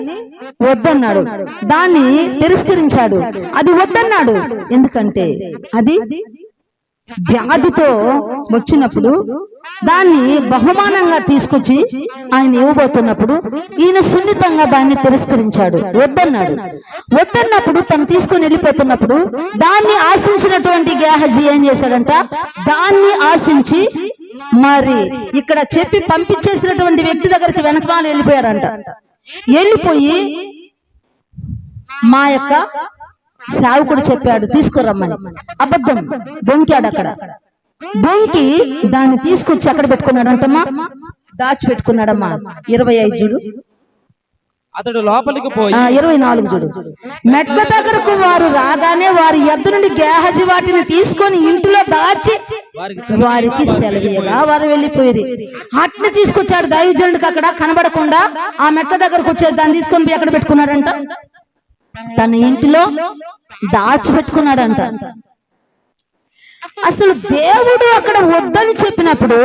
వద్దన్నాడు, దాన్ని తిరస్కరించాడు. అది వద్దన్నాడు ఎందుకంటే అది వ్యాధితో వచ్చినప్పుడు దాన్ని బహుమానంగా తీసుకొచ్చి ఆయన ఇవ్వబోతున్నప్పుడు ఈయన సున్నితంగా దాన్ని తిరస్కరించాడు, వద్దన్నప్పుడు తను తీసుకొని వెళ్ళిపోతున్నప్పుడు దాన్ని ఆశించినటువంటి గెహజీ ఏం చేశాడంట? దాన్ని ఆశించి మరి ఇక్కడ చెప్పి పంపించేసినటువంటి వ్యక్తి దగ్గరికి వెనకమాల వెళ్ళిపోయాడంట. వెళ్ళిపోయి మా యొక్క సేవకుడు చెప్పాడు తీసుకురమ్మని, అబద్ధం దొంకాడు. అక్కడ దొంకి దాన్ని తీసుకొచ్చి అక్కడ పెట్టుకున్నాడంటమ్మా, దాచిపెట్టుకున్నాడమ్మా. 25 చూడు. అతడు లోపలికి పోయి 24 చూడు. మెట్ల దగ్గరకు వారు రాగానే వారి యొద్ద నుండి గేహజీ వాటిని తీసుకొని ఇంటిలో దాచి వారికి సెలవీయగా వారు వెళ్ళిపోయి అట్లా తీసుకొచ్చాడు దైవజనుడికి. అక్కడ కనబడకుండా ఆ మెట్ల దగ్గరకు వచ్చేది దాన్ని తీసుకొని పోయి ఎక్కడ పెట్టుకున్నాడంట? తన ఇంటిలో దాచిపెట్టుకున్నాడంట. అసలు దేవుడు అక్కడ వద్దని చెప్పినప్పుడు,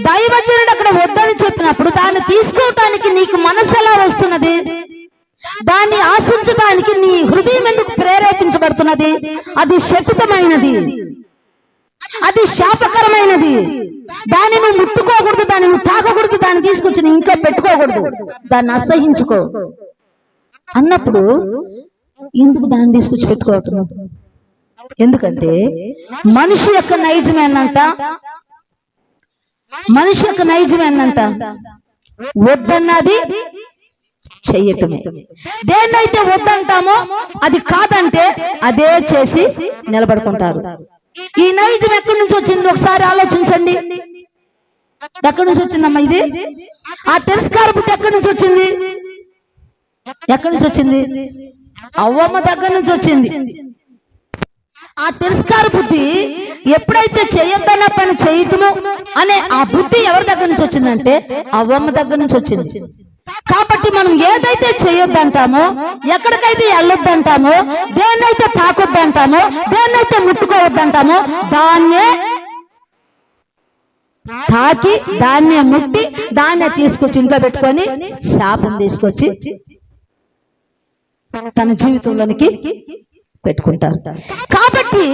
దైవజనుడు అక్కడ వద్దని చెప్పినప్పుడు దాన్ని తీసుకోవటానికి నీకు మనసు ఎలా వస్తున్నది? దాన్ని ఆశించటానికి నీ హృదయం ఎందుకు ప్రేరేపించబడుతున్నది? అది శపితమైనది, అది శాపకరమైనది. దాన్ని నువ్వు ముట్టుకోకూడదు, దాన్ని నువ్వు తాకకూడదు, దాన్ని తీసుకొచ్చి నీ ఇంట్లో పెట్టుకోకూడదు, దాన్ని అసహించుకో అన్నప్పుడు ఎందుకు దాన్ని తీసుకొచ్చి పెట్టుకోవటం? ఎందుకంటే మనిషి యొక్క నైజమేనంట, మనిషి యొక్క నైజమేనంట వద్దన్నది చెయ్యటమే. దేన్నైతే వద్దంటామో అది కాదంటే అదే చేసి నిలబడుకుంటారు. ఈ నైజం ఎక్కడి నుంచి వచ్చింది ఒకసారి ఆలోచించండి. ఎక్కడి నుంచి వచ్చిందమ్మా ఇది? ఆ తిరస్కార బుద్ధి ఎక్కడి నుంచి వచ్చింది? ఎక్కడి నుంచి వచ్చింది? అవ్వమ్మ దగ్గర నుంచి వచ్చింది. ఆ తిరస్కార బుద్ధి ఎప్పుడైతే చేయొద్దన్న పని చేయటము అనే ఆ బుద్ధి ఎవరి దగ్గర నుంచి వచ్చిందంటే అవ్వమ్మ దగ్గర నుంచి వచ్చింది. కాబట్టి మనం ఏదైతే చేయొద్దంటామో, ఎక్కడికైతే వెళ్ళొద్దంటామో, దేన్నైతే తాకొద్దంటామో, దేన్నైతే ముట్టుకోవద్దంటామో దాన్నే తాకి, దాన్నే ముట్టి, దాన్నే తీసుకొచ్చి ఇంట్లో పెట్టుకొని శాపం తీసుకొచ్చి తన జీవితంలోనికి పెట్టుకుంటారు. కాబట్టి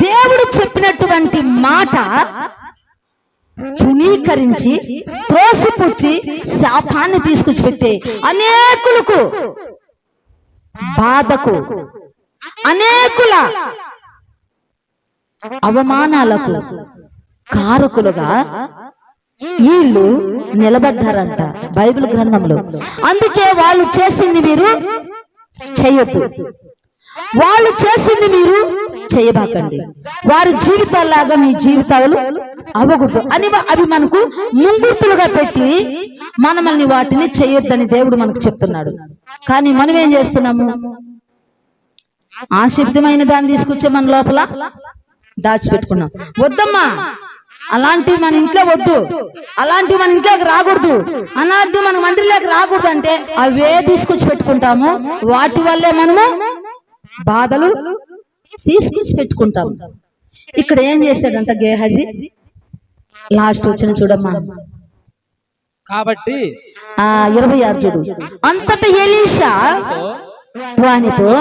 దేవుడు చెప్పినటువంటి మాట తృణీకరించి త్రోసిపుచ్చి శాపాన్ని తీసుకొచ్చి పెట్టే అనేకులకు బాధకు, అనేకుల అవమానాలకు కారకులుగా వీళ్ళు నిలబడ్డారంట బైబిల్ గ్రంథంలో. అందుకే వాళ్ళు చేసింది మీరు చేయొద్దు, వాళ్ళు చేసింది మీరు చేయబాకండి, వారి జీవితాల్లాగా మీ జీవితాలు అవ్వకూడదు అని అవి మనకు ముంగుర్తులుగా పెట్టి మనల్ని వాటిని చేయొద్దని దేవుడు మనకు చెప్తున్నాడు. కానీ మనం ఏం చేస్తున్నాము? ఆశబ్దమైన దాన్ని తీసుకొచ్చే మన లోపల దాచిపెట్టుకున్నాం. వద్దమ్మా, అలాంటివి మన ఇంట్లో వద్దు, అలాంటివి మన ఇంట్లోకి రాకూడదు, అలాంటివి మన మందిరంలోకి రాకూడదు అంటే అవే తీసుకొచ్చి పెట్టుకుంటాము. వాటి వల్లే మనము బాధలు తీసుకొచ్చి పెట్టుకుంటాం. ఇక్కడ ఏం చేశాడంట గేహజీ? లాస్ట్ వచ్చిన చూడమ్మా, కాబట్టి 26 చూడు. అంతటా ఎలీషా వానితో,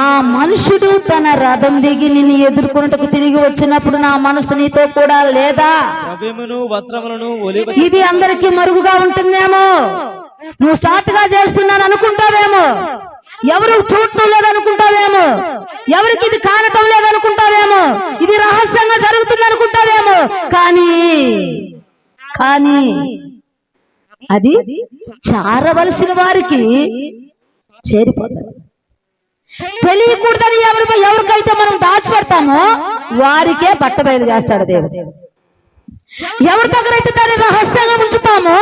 ఆ మనుషుడు తన రథం దిగి నిన్ను ఎదుర్కొన్నట్టుకు తిరిగి వచ్చినప్పుడు నా మనసు నీతో కూడా లేదా? ఇది అందరికీ మరుగుగా ఉంటుందేమో, నువ్వు సాటుగా చేస్తున్నాను అనుకుంటావేమో, ఎవరు చూడటం లేదనుకుంటావేమో, ఎవరికి ఇది కానటం లేదనుకుంటావేమో, ఇది రహస్యంగా జరుగుతుంది అనుకుంటావేమో, కానీ అది చారవలసిన వారికి చేరిపోతారు. తెలియకూడదని ఎవరికైతే మనం దాచిపెడతామో వారికే బట్టబయలు చేస్తాడు దేవుడు. ఎవరి దగ్గర అయితే దాన్ని రహస్యంగా ఉంచుతామో,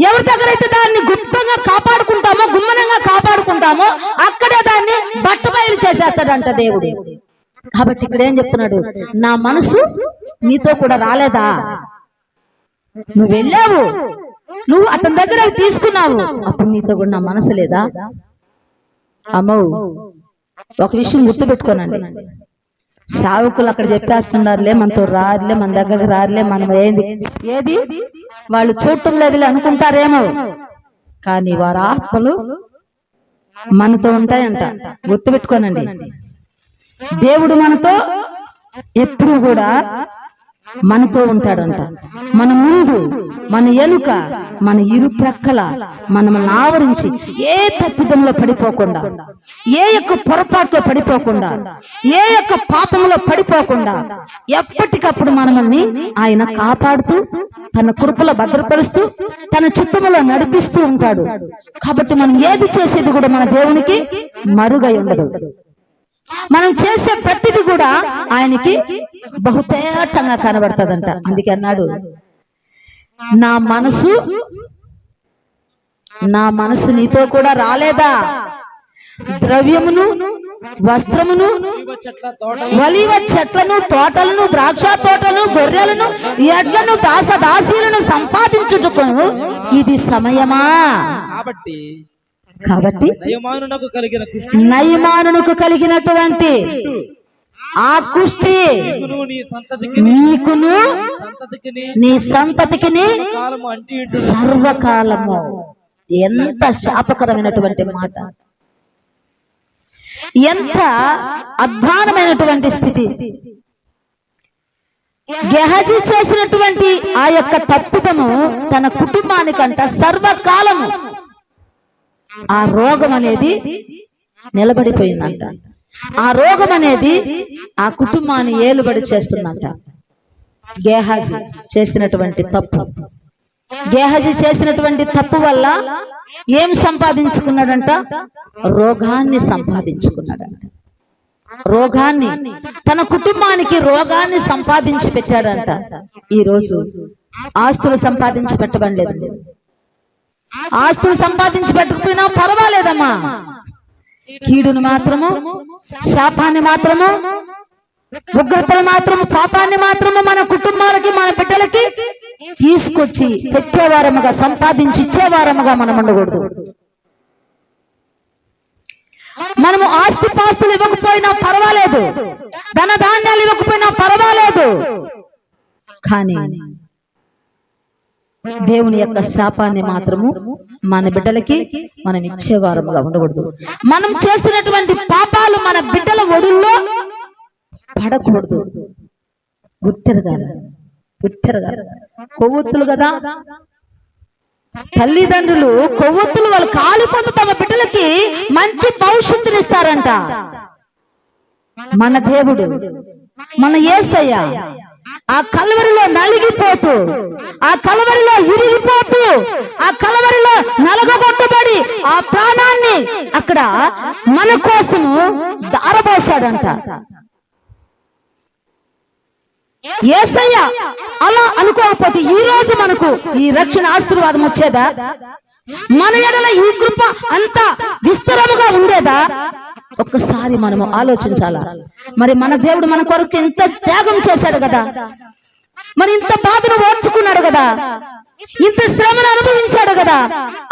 ఎవరి దగ్గర అయితే దాన్ని గుప్తంగా కాపాడుకుంటామో, గుమ్మనంగా కాపాడుకుంటామో అక్కడే దాన్ని బట్టబయలు చేసేస్తాడంట దేవుడు. కాబట్టి ఇక్కడ ఏం చెప్తున్నాడు? నా మనసు నీతో కూడా రాలేదా? నువ్వు వెళ్ళావు, నువ్వు అతని దగ్గర తీసుకున్నావు, అప్పుడు నీతో కూడా నా మనసు లేదా? అమ్మో, ఒక విషయం గుర్తుపెట్టుకోనండి, సావుకులు అక్కడ చెప్పేస్తున్నారులే, మనతో రారులే, మన దగ్గరకు రారులే, మనం ఏది వాళ్ళు చూడటం లేదులే అనుకుంటారేమో, కానీ వారి ఆత్మలు మనతో ఉంటాయంట. గుర్తుపెట్టుకోనండి, దేవుడు మనతో ఎప్పుడు కూడా మనతో ఉంటాడంట. మన ముందు, మన ఎనుక, మన ఇరు ప్రక్కల మనల్ని ఆవరించి ఏ తప్పిదంలో పడిపోకుండా, ఏ యొక్క పొరపాట్లో పడిపోకుండా, ఏ యొక్క పాపంలో పడిపోకుండా ఎప్పటికప్పుడు మనల్ని ఆయన కాపాడుతూ తన కృపలో భద్రపరుస్తూ తన చిత్తములో నడిపిస్తూ ఉంటాడు. కాబట్టి మనం ఏది చేసేది కూడా మన దేవునికి మరుగై ఉండదు. మనం చేసే ప్రతిది కూడా ఆయనకి బహుతేటంగా కనబడుతుందంట. అందుకే అన్నాడు, నా మనసు నా మనసు నీతో కూడా రాలేదా? ద్రవ్యమును, వస్త్రమును, ఒలీవ చెట్లను, తోటలను, ద్రాక్ష తోటలను, గొర్రెలను, ఎడ్లను, దాసదాసీలను సంపాదించుటకు ఇది సమయమా? కాబట్టి నయమానునకు కలిగినటువంటి ఆ కుష్టి నీకును నీ సంతతికి సర్వకాలము. ఎంత శాపకరమైనటువంటి మాట, ఎంత అధ్వానమైనటువంటి స్థితి. గెహజీ చేసినటువంటి ఆ యొక్క తప్పిదము తన కుటుంబానికంట సర్వకాలము ఆ రోగం అనేది నిలబడిపోయిందంట. ఆ రోగం అనేది ఆ కుటుంబాన్ని ఏలుబడి చేస్తుందంట. గేహాజీ చేసినటువంటి తప్పు, గేహజీ చేసినటువంటి తప్పు వల్ల ఏం సంపాదించుకున్నాడంట? రోగాన్ని సంపాదించుకున్నాడంట. రోగాన్ని, తన కుటుంబానికి రోగాన్ని సంపాదించి పెట్టాడంట. ఈ రోజు ఆస్తులు సంపాదించి పెట్టబడలేదు. ఆస్తులు సంపాదించి పెట్టకపోయినా పర్వాలేదమ్మా, కీడును మాత్రము, శాపాన్ని మాత్రము, ఉగ్రతను మాత్రము, పాపాన్ని మాత్రము మన కుటుంబాలకి, మన బిడ్డలకి తీసుకొచ్చి పెట్టేవారముగా, సంపాదించి ఇచ్చేవారముగా మనం ఉండకూడదు. మనము ఆస్తి పాస్తులు ఇవ్వకపోయినా పర్వాలేదు, ధన ధాన్యాలు ఇవ్వకపోయినా పర్వాలేదు, కానీ దేవుని యొక్క శాపాన్ని మాత్రము మన బిడ్డలకి మనం ఇచ్చేవారముగా ఉండకూడదు. మనం చేసినటువంటి పాపాలు మన బిడ్డల ఒడుల్లో పడకూడదు. గుర్తెరగాలి, గుర్తెరగాలి. కొవ్వొత్తులు కదా తల్లిదండ్రులు, కొవ్వొత్తులు వాళ్ళు కాలిపోతూ తమ బిడ్డలకి మంచి భవిష్యత్తునిస్తారంట. మన దేవుడు, మన యేసయ్య ఆ కలవరిలో నలిగిపోతూ, ఆ కలవరిలో ఇరిగిపోతూ, ఆ కలవరిలో నలగొట్టబడి ఆ ప్రాణాన్ని అక్కడ మన కోసము దారపోసాడంట. యేసయ్య అలా అనుకోకపోతే ఈ రోజు మనకు ఈ రక్షణ ఆశీర్వాదం వచ్చేదా? మన ఎడల ఈ కృప అంత విస్తరముగా ఉండేదా? ఒక్కసారి మనము ఆలోచించాలా. మరి మన దేవుడు మన కొరకు ఇంత త్యాగం చేశాడు కదా, మరి ఇంత బాధను ఓర్చుకున్నాడు కదా, ఇంత శ్రమను అనుభవించాడు కదా,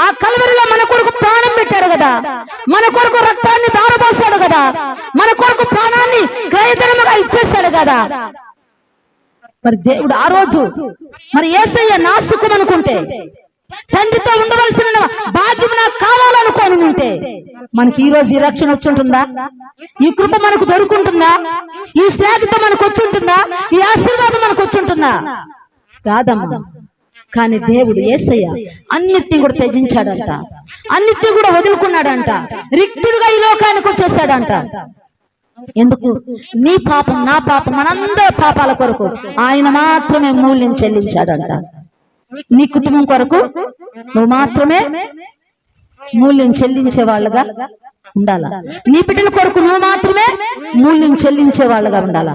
ఆ కల్వరిలో మన కొరకు ప్రాణం పెట్టాడు కదా, మన కొరకు రక్తాన్ని దారపోసాడు కదా, మన కొరకు ప్రాణాన్ని క్రయధనముగా ఇచ్చేశాడు కదా. మరి దేవుడు ఆ రోజు మరి యేసయ్య నా సుఖం అనుకుంటే, తండ్రితో ఉండవలసిన భాగ్యం నాకు కావాలనుకోని ఉంటే మనకి ఈ రోజు ఈ రక్షణ వచ్చి ఉంటుందా? ఈ కృప మనకు దొరుకుంటుందా? ఈ స్నేహిత మనకు వచ్చి ఉంటుందా? ఈ ఆశీర్వాదం మనకు వచ్చి ఉంటుందా? కాదమ్మా. కానీ దేవుడు యేసయ్య అన్నిటిని కూడా త్యజించాడంట, అన్నిటిని కూడా వదులుకున్నాడంట, రిక్తుడుగా ఈ లోకానికి వచ్చేసాడంట. ఎందుకు? నీ పాపం, నా పాపం, మనందరి పాపాల కొరకు ఆయన మాత్రమే మూల్యం చెల్లించాడంట. నీ కుటుంబం కొరకు నువ్వు మాత్రమే మూల్యం చెల్లించే వాళ్ళగా ఉండాలా. నీ బిడ్డల కొరకు నువ్వు మాత్రమే మూల్యం చెల్లించే వాళ్ళగా ఉండాలా.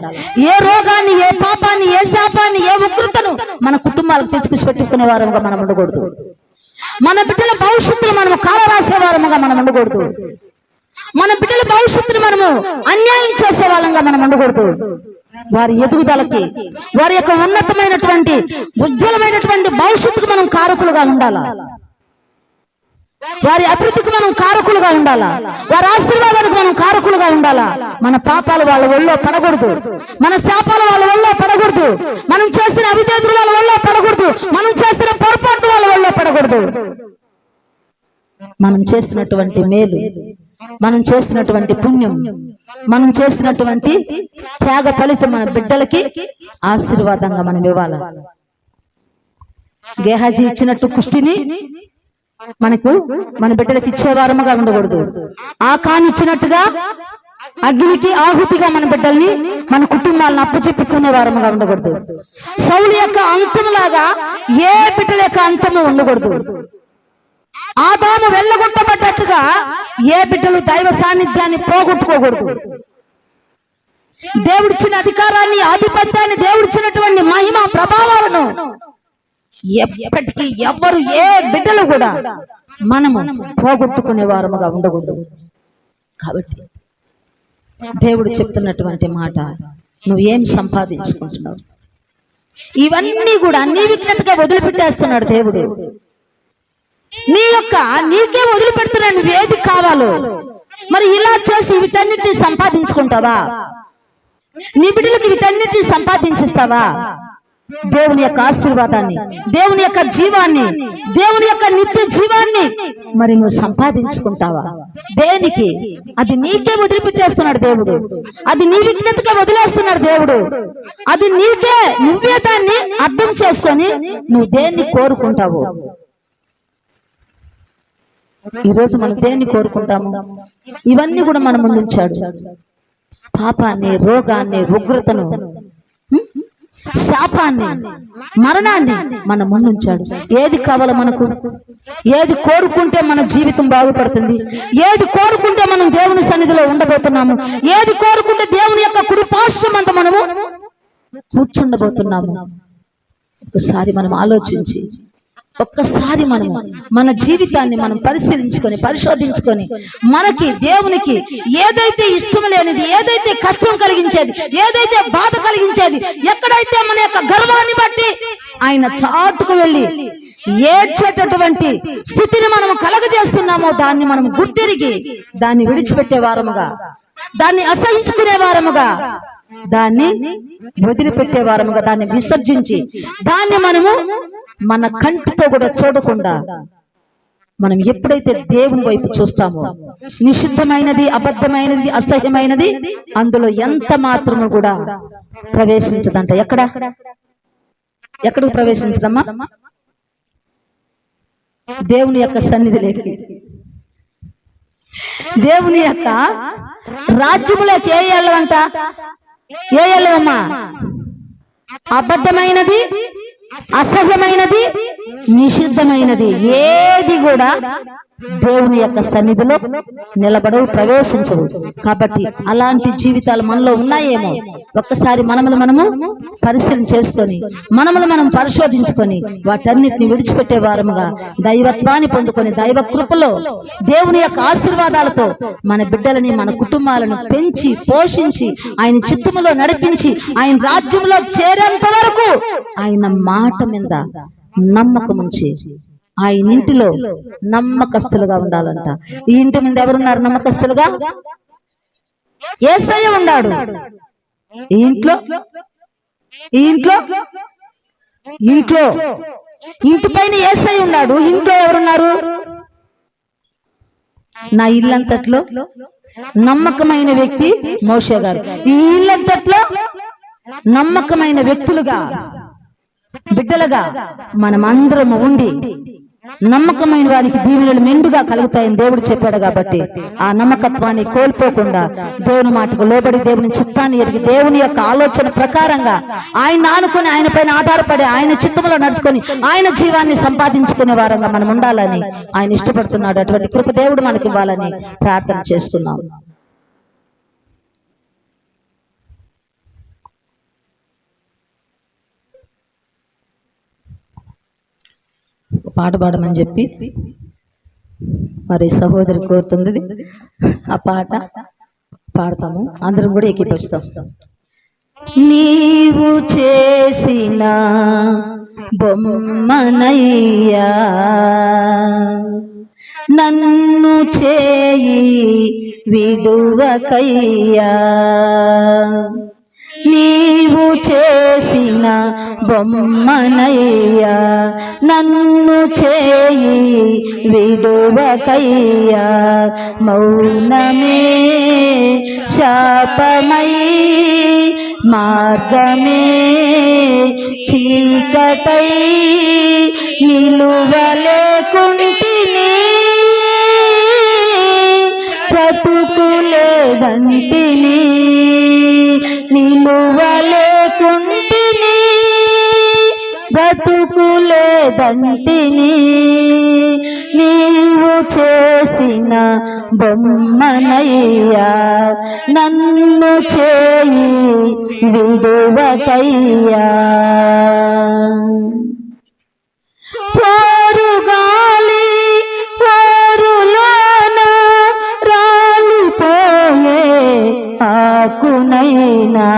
ఏ రోగాన్ని, ఏ పాపాన్ని, ఏ శాపాన్ని, ఏ ఉగ్రతను మన కుటుంబాలకు తెచ్చుకుని పెట్టుకునే వారముగా మనం ఉండకూడదు. మన బిడ్డల భవిష్యత్తును మనము కాల రాసే వారముగా మనం ఉండకూడదు. మన బిడ్డల భవిష్యత్తును మనము అన్యాయం చేసే వాళ్ళంగా మనం ఉండకూడదు. వారి ఎదుగుదలకి, వారి యొక్క ఉన్నతమైనటువంటి ఉజ్వలమైనటువంటి భవిష్యత్తుకు మనం కారకులుగా ఉండాలా. వారి అభివృద్ధికి మనం కారకులుగా ఉండాలా. వారి ఆశీర్వాదానికి మనం కారకులుగా ఉండాలా. మన పాపాలు వాళ్ళ ఒళ్ళో పడకూడదు, మన శాపాలు వాళ్ళ ఒళ్ళో పడకూడదు, మనం చేసిన అవిధేయతలు వాళ్ళ ఒళ్ళో పడకూడదు, మనం చేసిన పొరపాటు వాళ్ళ ఒళ్ళో పడకూడదు. మనం చేసినటువంటి మేలు, మనం చేసినటువంటి పుణ్యం, మనం చేసినటువంటి త్యాగ ఫలితం మన బిడ్డలకి ఆశీర్వాదంగా మనం ఇవ్వాలి. గేహాజీ ఇచ్చినట్టు కుష్టిని మనకు మన బిడ్డలకు ఇచ్చేవారముగా ఉండకూడదు. ఆ కానిచ్చినట్టుగా అగ్నికి ఆహుతిగా మన బిడ్డల్ని, మన కుటుంబాలను అప్పచెప్పుకునే వారముగా ఉండకూడదు. సౌలు యొక్క అంతములాగా ఏ బిడ్డల యొక్క అంతము ఉండకూడదు. ఆదాము వెళ్ళగొట్టబడ్డట్టుగా ఏ బిడ్డలు దైవ సాన్నిధ్యాన్ని పోగొట్టుకోకూడదు. దేవుడిచ్చిన అధికారాన్ని, ఆధిపత్యాన్ని, దేవుడిచ్చినటువంటి మహిమ ప్రభావాలను ఎప్పటికీ ఎవరు ఏ బిడ్డలు కూడా మనము పోగొట్టుకునే వారముగా ఉండకూడదు. కాబట్టి దేవుడు చెప్తున్నటువంటి మాట, నువ్వేం సంపాదించుకుంటున్నావు? ఇవన్నీ కూడా నీ విజ్ఞతగా వదిలిపెట్టేస్తున్నాడు దేవుడు. నీకే వదిలిపెడుతున్నాడు నువ్వేది కావాలో. మరి ఇలా చేసి వీటన్నిటిని సంపాదించుకుంటావా? నీ బిడ్డలకి వీటన్నిటిని సంపాదించిస్తావా? దేవుని యొక్క ఆశీర్వాదాన్ని, దేవుని యొక్క జీవాన్ని, దేవుని యొక్క నిత్య జీవాన్ని మరి నువ్వు సంపాదించుకుంటావా? దేనికి? అది నీకే వదిలిపెట్టేస్తున్నాడు దేవుడు. అది నీ విజ్ఞతగా వదిలేస్తున్నాడు దేవుడు. అది నువ్వే దాన్ని అర్థం చేసుకొని నువ్వు దేన్ని కోరుకుంటావు. ఈరోజు మనం దేన్ని కోరుకుంటాము? ఇవన్నీ కూడా మన ముందు ఉంచాడు. పాపాన్ని, రోగాన్ని, ఉగ్రతను, శాపాన్ని, మరణాన్ని మన ముందుంచాడు. ఏది కావాలో మనకు? ఏది కోరుకుంటే మన జీవితం బాగుపడుతుంది? ఏది కోరుకుంటే మనం దేవుని సన్నిధిలో ఉండబోతున్నాము? ఏది కోరుకుంటే దేవుని యొక్క కుడి పార్శ్వమంత మనము కూర్చుండబోతున్నాము? ఒకసారి మనం ఆలోచించి, ఒక్కసారి మనము మన జీవితాన్ని మనం పరిశోధించుకొని మనకి దేవునికి ఏదైతే ఇష్టం లేనిది, ఏదైతే కష్టం కలిగించేది, ఏదైతే బాధ కలిగించేది, ఎక్కడైతే మన యొక్క గర్వాన్ని బట్టి ఆయన చాటుకు వెళ్ళి ఏడ్చేటటువంటి స్థితిని మనం కలగజేస్తున్నామో దాన్ని మనం గుర్తిరిగి దాన్ని విడిచిపెట్టే వారముగా, దాన్ని అసహించుకునే వారముగా, దాన్ని వదిలిపెట్టే వారముగా, దాన్ని విసర్జించి దాన్ని మనము మన కంటితో కూడా చూడకుండా మనం ఎప్పుడైతే దేవుని వైపు చూస్తామో, నిషిద్ధమైనది, అబద్ధమైనది, అసహ్యమైనది అందులో ఎంత మాత్రము కూడా ప్రవేశించదంట. ఎక్కడికి ప్రవేశించదమ్మా? దేవుని యొక్క సన్నిధిలోకి, దేవుని యొక్క రాజ్యములోకి. ఏ వెళ్ళవంట? ఏ వెళ్ళవమ్మా? అబద్ధమైనది, అసహ్యమైనది, నిషిద్ధమైనది ఏది కూడా దేవుని యొక్క సన్నిధిలో నిలబడవు, ప్రవేశించవు. కాబట్టి అలాంటి జీవితాలు మనలో ఉన్నాయేమో ఒక్కసారి మనము పరిశీలన చేసుకొని మనం పరిశోధించుకొని వాటన్నిటిని విడిచిపెట్టే వారముగా దైవత్వాన్ని పొందుకొని దైవ కృపలో దేవుని యొక్క ఆశీర్వాదాలతో మన బిడ్డలని, మన కుటుంబాలను పెంచి పోషించి ఆయన చిత్తములో నడిపించి ఆయన రాజ్యంలో చేరేంత వరకు ఆయన మాట మీద నమ్మకం ఉంచి ఆయన ఇంటిలో నమ్మకస్తులుగా ఉండాలంట. ఈ ఇంటి మీద ఎవరున్నారు నమ్మకస్తులుగా? యేసయ్య ఉన్నాడు. ఈ ఇంటి పైన యేసయ్య ఉన్నాడు. ఇంట్లో ఎవరున్నారు? నా ఇల్లంతట్లో నమ్మకమైన వ్యక్తి మోషే గారు. ఈ ఇల్లంతట్లో నమ్మకమైన వ్యక్తులుగా, బిడ్డలుగా మనం అందరము ఉండి నమ్మకమైన వారికి దీవెనలు మెండుగా కలుగుతాయని దేవుడు చెప్పాడు. కాబట్టి ఆ నమ్మకత్వాన్ని కోల్పోకుండా దేవుని మాటకు లోబడి, దేవుని చిత్తాన్ని ఎరిగి, దేవుని యొక్క ఆలోచన ప్రకారంగా ఆయన ఆనుకొని, ఆయన పైన ఆధారపడి, ఆయన చిత్తములో నడుచుకొని ఆయన జీవాన్ని సంపాదించుకునే వారంగా మనం ఉండాలని ఆయన ఇష్టపడుతున్నాడు. అటువంటి కృప దేవుడు మనకి ఇవ్వాలని ప్రార్థన చేసుకున్నాం. పాట పాడమని చెప్పి మరి సహోదరి కోరుతుంది. ఆ పాట పాడతాము, అందరం కూడా ఏకీభవిస్తాం. నీవు చేసిన బొమ్మనయ్యా, నన్ను చేయి విడువకయ్యా, నీవు చేసిన బొమ్మనయ్యా, నన్ను చేయి విడువకయ్యా, మౌనమే శాపమై మార్గమే చీకటై నిలువలేకుంటిని, బ్రతుకులేదంటిని, నిలువలేకుంటిని, బ్రతుకులేదంటిని, నీవు చేసిన బొమ్మనయ్యా, నన్ను చేయి విడువకయ్యా. పోరు గాలి పోరులోన రాలిపోయే ఆకునైనా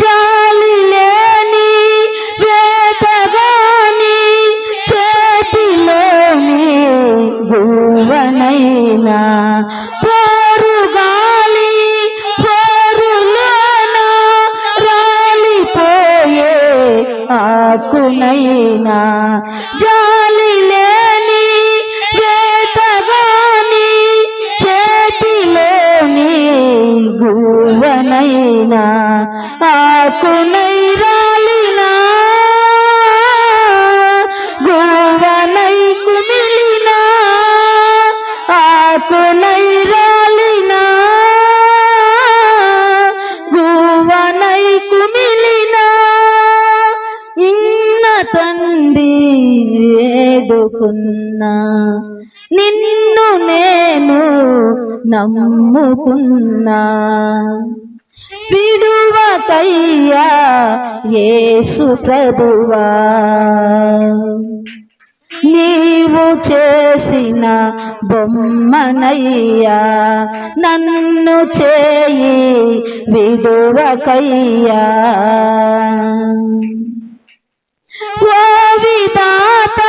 జాలి లేని వేటగాని చేతిలోని గువ్వనైనా పోరు గాలి పోరులోన రాలిపోయే ఆకునైనా జాలి లేని వేటగాని చేతిలోని గువ్వనైనా ఆకునై రాలినా గువ్వనై కుమిలినా ఆకునై రాలినా గువ్వనై కుమిలినా ఇన్న తండ్రి వేడుకున్నా నిన్ను నేను నమ్ముకున్నా విడువకయ్యా యేసు ప్రభువా నీవు చేసిన బొమ్మనయ్యా నన్ను చేయి విడువకయ్యా ఓ విధాత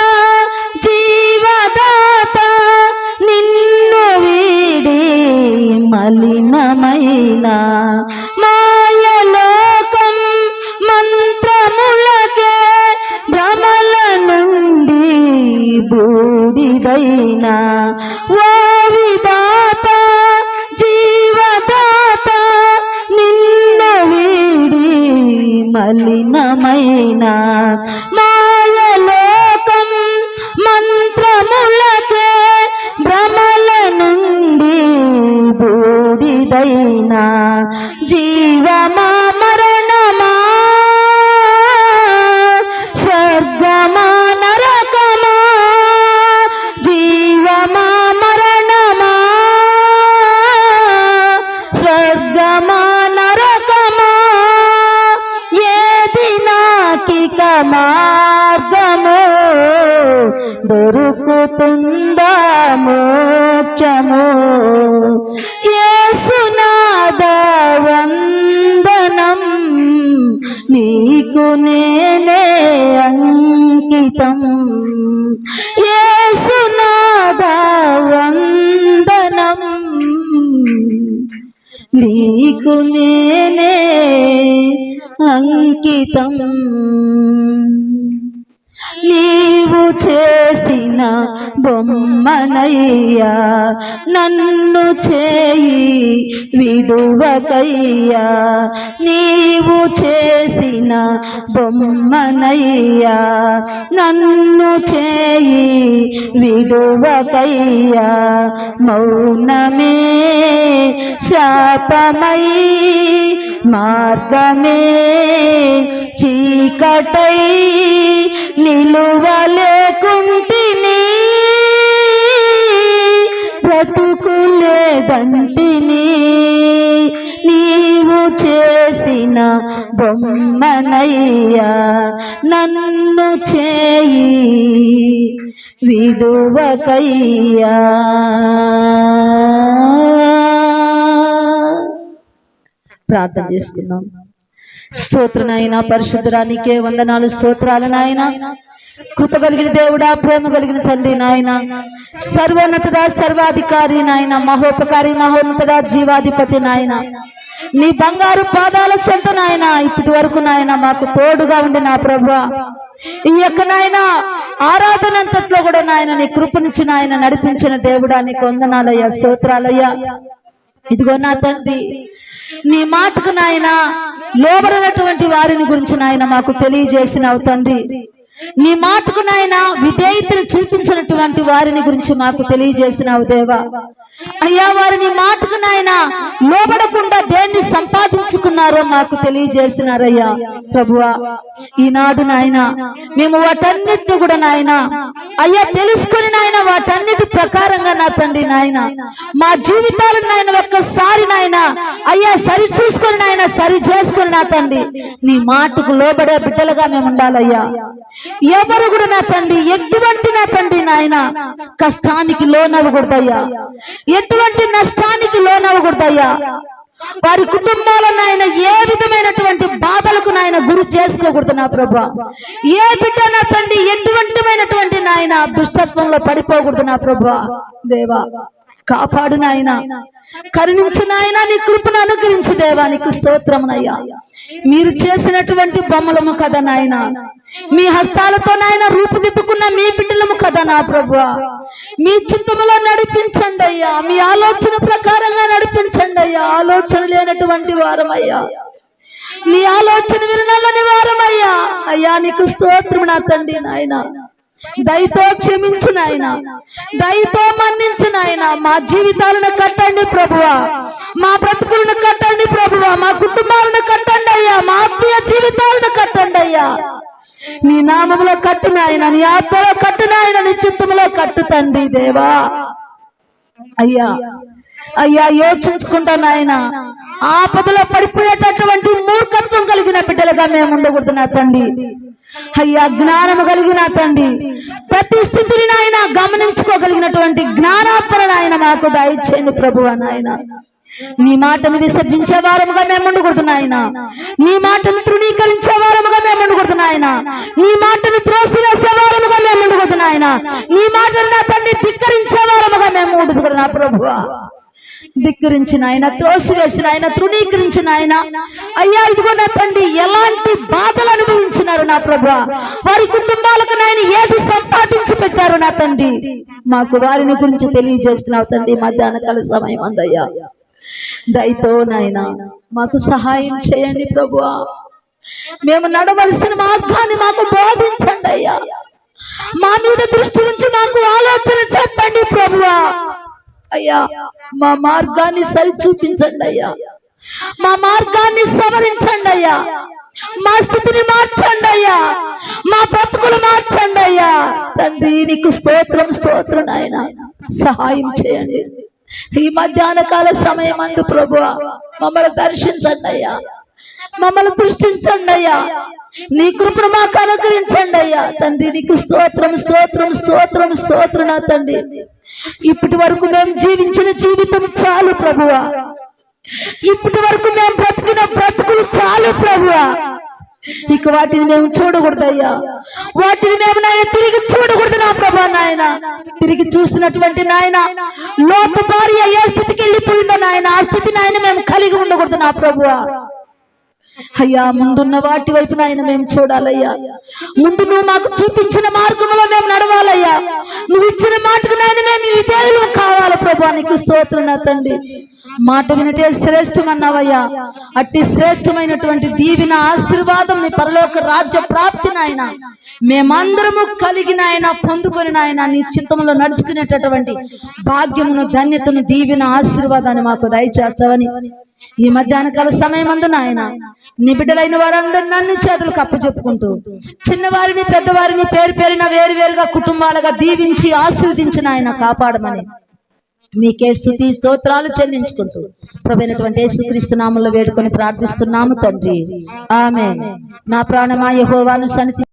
జీవదాత నిన్ను వీడి మలినమైన మాయలోకం మంత్రములకే భ్రమల నుండి బూడిదైనా ఓ విధాత జీవదాత నిన్ను వీడి మలినమైన మాయలోకం మంత్రములకే భ్రమల నుండి బూడిదైనా జీవమా మరణమా స్వర్గమా నరకమా జీవమా మరణమా స్వర్గమా నరకమా ఏది నాకిక మార్గము దొరుకుతుందా మోక్షము యేసునాథ వందనం నీకు నేనే అంకితం యేసునాథ వందనం నీకు నేనే అంకితం నీవు చేసిన బొమ్మనయ్యా నన్ను చేయి విడువకయ్యా నీవు చేసిన బొమ్మనయ్యా నన్ను చేయి విడువకయ్యా మౌనమే శాపమై మార్గమే చీకటై నిలువలేకుంటిని బ్రతుకులేదంటిని నీవు చేసిన బొమ్మనయ్యా నన్ను చేయి విడువకయ్యా ప్రార్థన చేసుకున్నాం. స్తోత్ర నాయన పరిశుద్ధరానికే వందనాలు స్తోత్రాలు నాయన కృప కలిగిన దేవుడా ప్రేమ కలిగిన తండ్రి నాయన సర్వోన్నతుడా సర్వాధికారి నాయన మహోపకారి మహోన్నతుడా జీవాధిపతి నాయన నీ బంగారు పాదాల చెంత నాయన ఇప్పటి వరకు నాయన మాకు తోడుగా ఉండి నా ప్రభువా ఈ యొక్క నాయన ఆరాధనంతట్లో కూడా నాయన నీ కృపనిచ్చి నాయన నడిపించిన దేవుడా నీకు వందనాలయ్యా స్తోత్రాలయ్యా. ఇదిగో నా తండ్రి నీ మాటకు నాయన లోబడినటువంటి వారిని గురించి నాయన మాకు తెలియజేసినావు తండ్రి. నీ మాటకు నాయన విధేయతను చూపించినటువంటి వారిని గురించి మాకు తెలియజేసినావు దేవా. అయ్యా వారు నీ మాటకు నాయన లోబడకుండా దేన్ని సంపాదించుకున్నారో మాకు తెలియజేసినారయ్యా ప్రభువా. ఈనాడు నాయన మేము వాటన్నిటిని కూడా నాయన అయ్యా తెలుసుకుని నాయన వాటన్నిటి ప్రకారంగా నా తండ్రి నాయన మా జీవితాలను నాయన ఒక్కసారి నాయన అయ్యా సరి చూసుకొని నాయన, సరి చేసుకొని నా తండ్రి నీ మాటకు లోబడే బిడ్డలుగా మేము ఉండాలయ్యా. ఎవరు కూడా నా తండ్రి ఎటువంటి నా తండ్రి నాయన కష్టానికి లోనవ్వకూడదయ్యా, ఎటువంటి నష్టానికి లోనవ్వకూడదయ్యా. వారి కుటుంబాలను నాయన ఏ విధమైనటువంటి బాధలకు నాయన గురి చేసుకోకూడదు నా ప్రభా. ఏ బిడ్డ నా తండ్రి ఎటువంటిమైనటువంటి నాయన దుష్టత్వంలో పడిపోకూడదు నా ప్రభా. దేవా కాపాడు నాయన, కరుణించు నాయన, నీ కృపను అనుగ్రహించు దేవా. నీకు స్తోత్రమునయ్యా. మీరు చేసినటువంటి బొమ్మలము కదా నాయన, మీ హస్తాలతో నాయన రూపుదిద్దుకున్న మీ బిడ్డలము కదా నా ప్రభువా. మీ చిత్తములో నడిపించండి అయ్యా, మీ ఆలోచన ప్రకారంగా నడిపించండి అయ్యా. ఆలోచన లేనటువంటి వారమయ్యా, నీ ఆలోచన వినలని వారమయ్యా. అయ్యా నీకు స్తోత్రము నా తండ్రి నాయన. దయతో క్షమించు నాయన, దయతో మన్నించు నాయన. మా జీవితాలను కట్టండి ప్రభువా, మా బ్రతుకులను కట్టండి ప్రభువా, మా కుటుంబాలను కట్టండి అయ్యా, మా ఆత్మీయ జీవితాలను కట్టండి అయ్యా. నీ నామములో కట్టు నాయన, నీ ఆత్మలో కట్టు నాయన, నీ చిత్తములో కట్టు తండ్రి దేవా. అయ్యా అయ్యా యోచించుకుంటా నాయన, ఆపదలో పడిపోయేటటువంటి మూర్ఖత్వం కలిగిన బిడ్డలుగా మేము ఉండకూడదు నా తండ్రి. అయ్యా జ్ఞానము కలిగిన తండ్రి, ప్రతి స్థితిని నాయన గమనించుకోగలిగినటువంటి జ్ఞానాత్మను నాయన మాకు దయచేయండి ప్రభువా నాయన. నీ మాటను విసర్జించే వారముగా మేము ఉండకూడదు నాయన, నీ మాటను తృణీకరించే వారముగా మేము ఉండకూడదు నాయన, నీ మాటను త్రోసివేసే వారముగా మేము ఉండకూడదు నాయన, నీ మాటను నా తండ్రి ధిక్కరించే వారముగా మేము ఉండకూడదు నా ప్రభువా. ధిక్కరించిన ఆయన, త్రోసివేసిన ఆయన, తృణీకరించిన ఆయన అయ్యా ఇదిగో నా తండ్రి ఎలాంటి బాధలు అనుభవించినారు నా ప్రభువా. వారి కుటుంబాలకు నాయన ఏది సంపాదించి పెట్టారు నా తండ్రి, మాకు వారిని గురించి తెలియజేస్తున్నావు తండ్రి. మధ్యాహ్న కాల సమయం అందయ్యా, దయతో నాయన మాకు సహాయం చేయండి ప్రభువా. మేము నడవలసిన మార్గాన్ని మాకు బోధించండి అయ్యా. మా మీద దృష్టి ఉంచి మాకు ఆలోచన చెప్పండి ప్రభువా. అయ్యా మా మార్గాన్ని సరి చూపించండి అయ్యా, మా మార్గాన్ని సవరించండి అయ్యా, మా స్థితిని మార్చండి అయ్యా, మా బ్రతుకులు మార్చండి అయ్యా. తండ్రి నీకు స్తోత్రం స్తోత్రం నాయన. సహాయం చేయండి ఈ మధ్యాహ్న కాల సమయం అందు ప్రభువా. మమ్మల్ని దర్శించండి అయ్యా, మమ్మల్ని దృష్టించండి అయ్యా, నీ కృపను మాకు అనుగ్రహించండి అయ్యా. తండ్రి నీకు స్తోత్రం స్తోత్రం స్తోత్రం స్తోత్రం నా తండ్రి. ఇప్పటి వరకు మేము జీవించిన జీవితం చాలు ప్రభువా, ఇప్పటి వరకు మేము బ్రతికిన బ్రతుకులు చాలు ప్రభువా. ఇక వాటిని మేము చూడకూడదయ్యా, వాటిని మేము నాయన తిరిగి చూడకూడదు నా ప్రభా నాయన. తిరిగి చూసినటువంటి నాయన లోతు భార్య ఏ స్థితికి వెళ్ళిపోయిందో నాయన, ఆ స్థితి నాయన మేము కలిగి ఉండకూడదు నా ప్రభువా. అయ్యా ముందున్న వాటి వైపు నాయన మేము చూడాలయ్యా. ముందు నువ్వు మాకు చూపించిన మార్గంలో మేము నడవాలయ్యా. నువ్వు ఇచ్చిన మాటకు నాయన మేము విధేయులు కావాలి ప్రభా. నీకు స్తోత్రం నా తండ్రి. మాట వినటే శ్రేష్టమన్నావయ్యా. అట్టి శ్రేష్టమైనటువంటి దీవెన ఆశీర్వాదం నీ పరలోక రాజ్య ప్రాప్తి నాయన మేమందరము కలిగి నాయన పొందుకొని నాయన నీ చిత్తంలో నడుచుకునేటటువంటి భాగ్యమును, ధన్యతను, దీవెన, ఆశీర్వాదాన్ని మాకు దయచేస్తావని ఈ మధ్యాహ్న కాల సమయం అందు నాయన నీ బిడ్డలైన వారందరూ నన్ను చేతులకు అప్పచెప్పుకుంటూ చిన్నవారిని పెద్దవారిని పేరు పేరున వేరు వేరుగా కుటుంబాలుగా దీవించి ఆశీర్వదించిన ఆయన కాపాడమని మీకే స్తుతి స్తోత్రాలు చెల్లించుకుంటూ ప్రభువైనటువంటి యేసుక్రీస్తు నామములో వేడుకొని ప్రార్థిస్తున్నాము తండ్రి. ఆమేన్. నా ప్రాణమా యెహోవాను సన్నిధి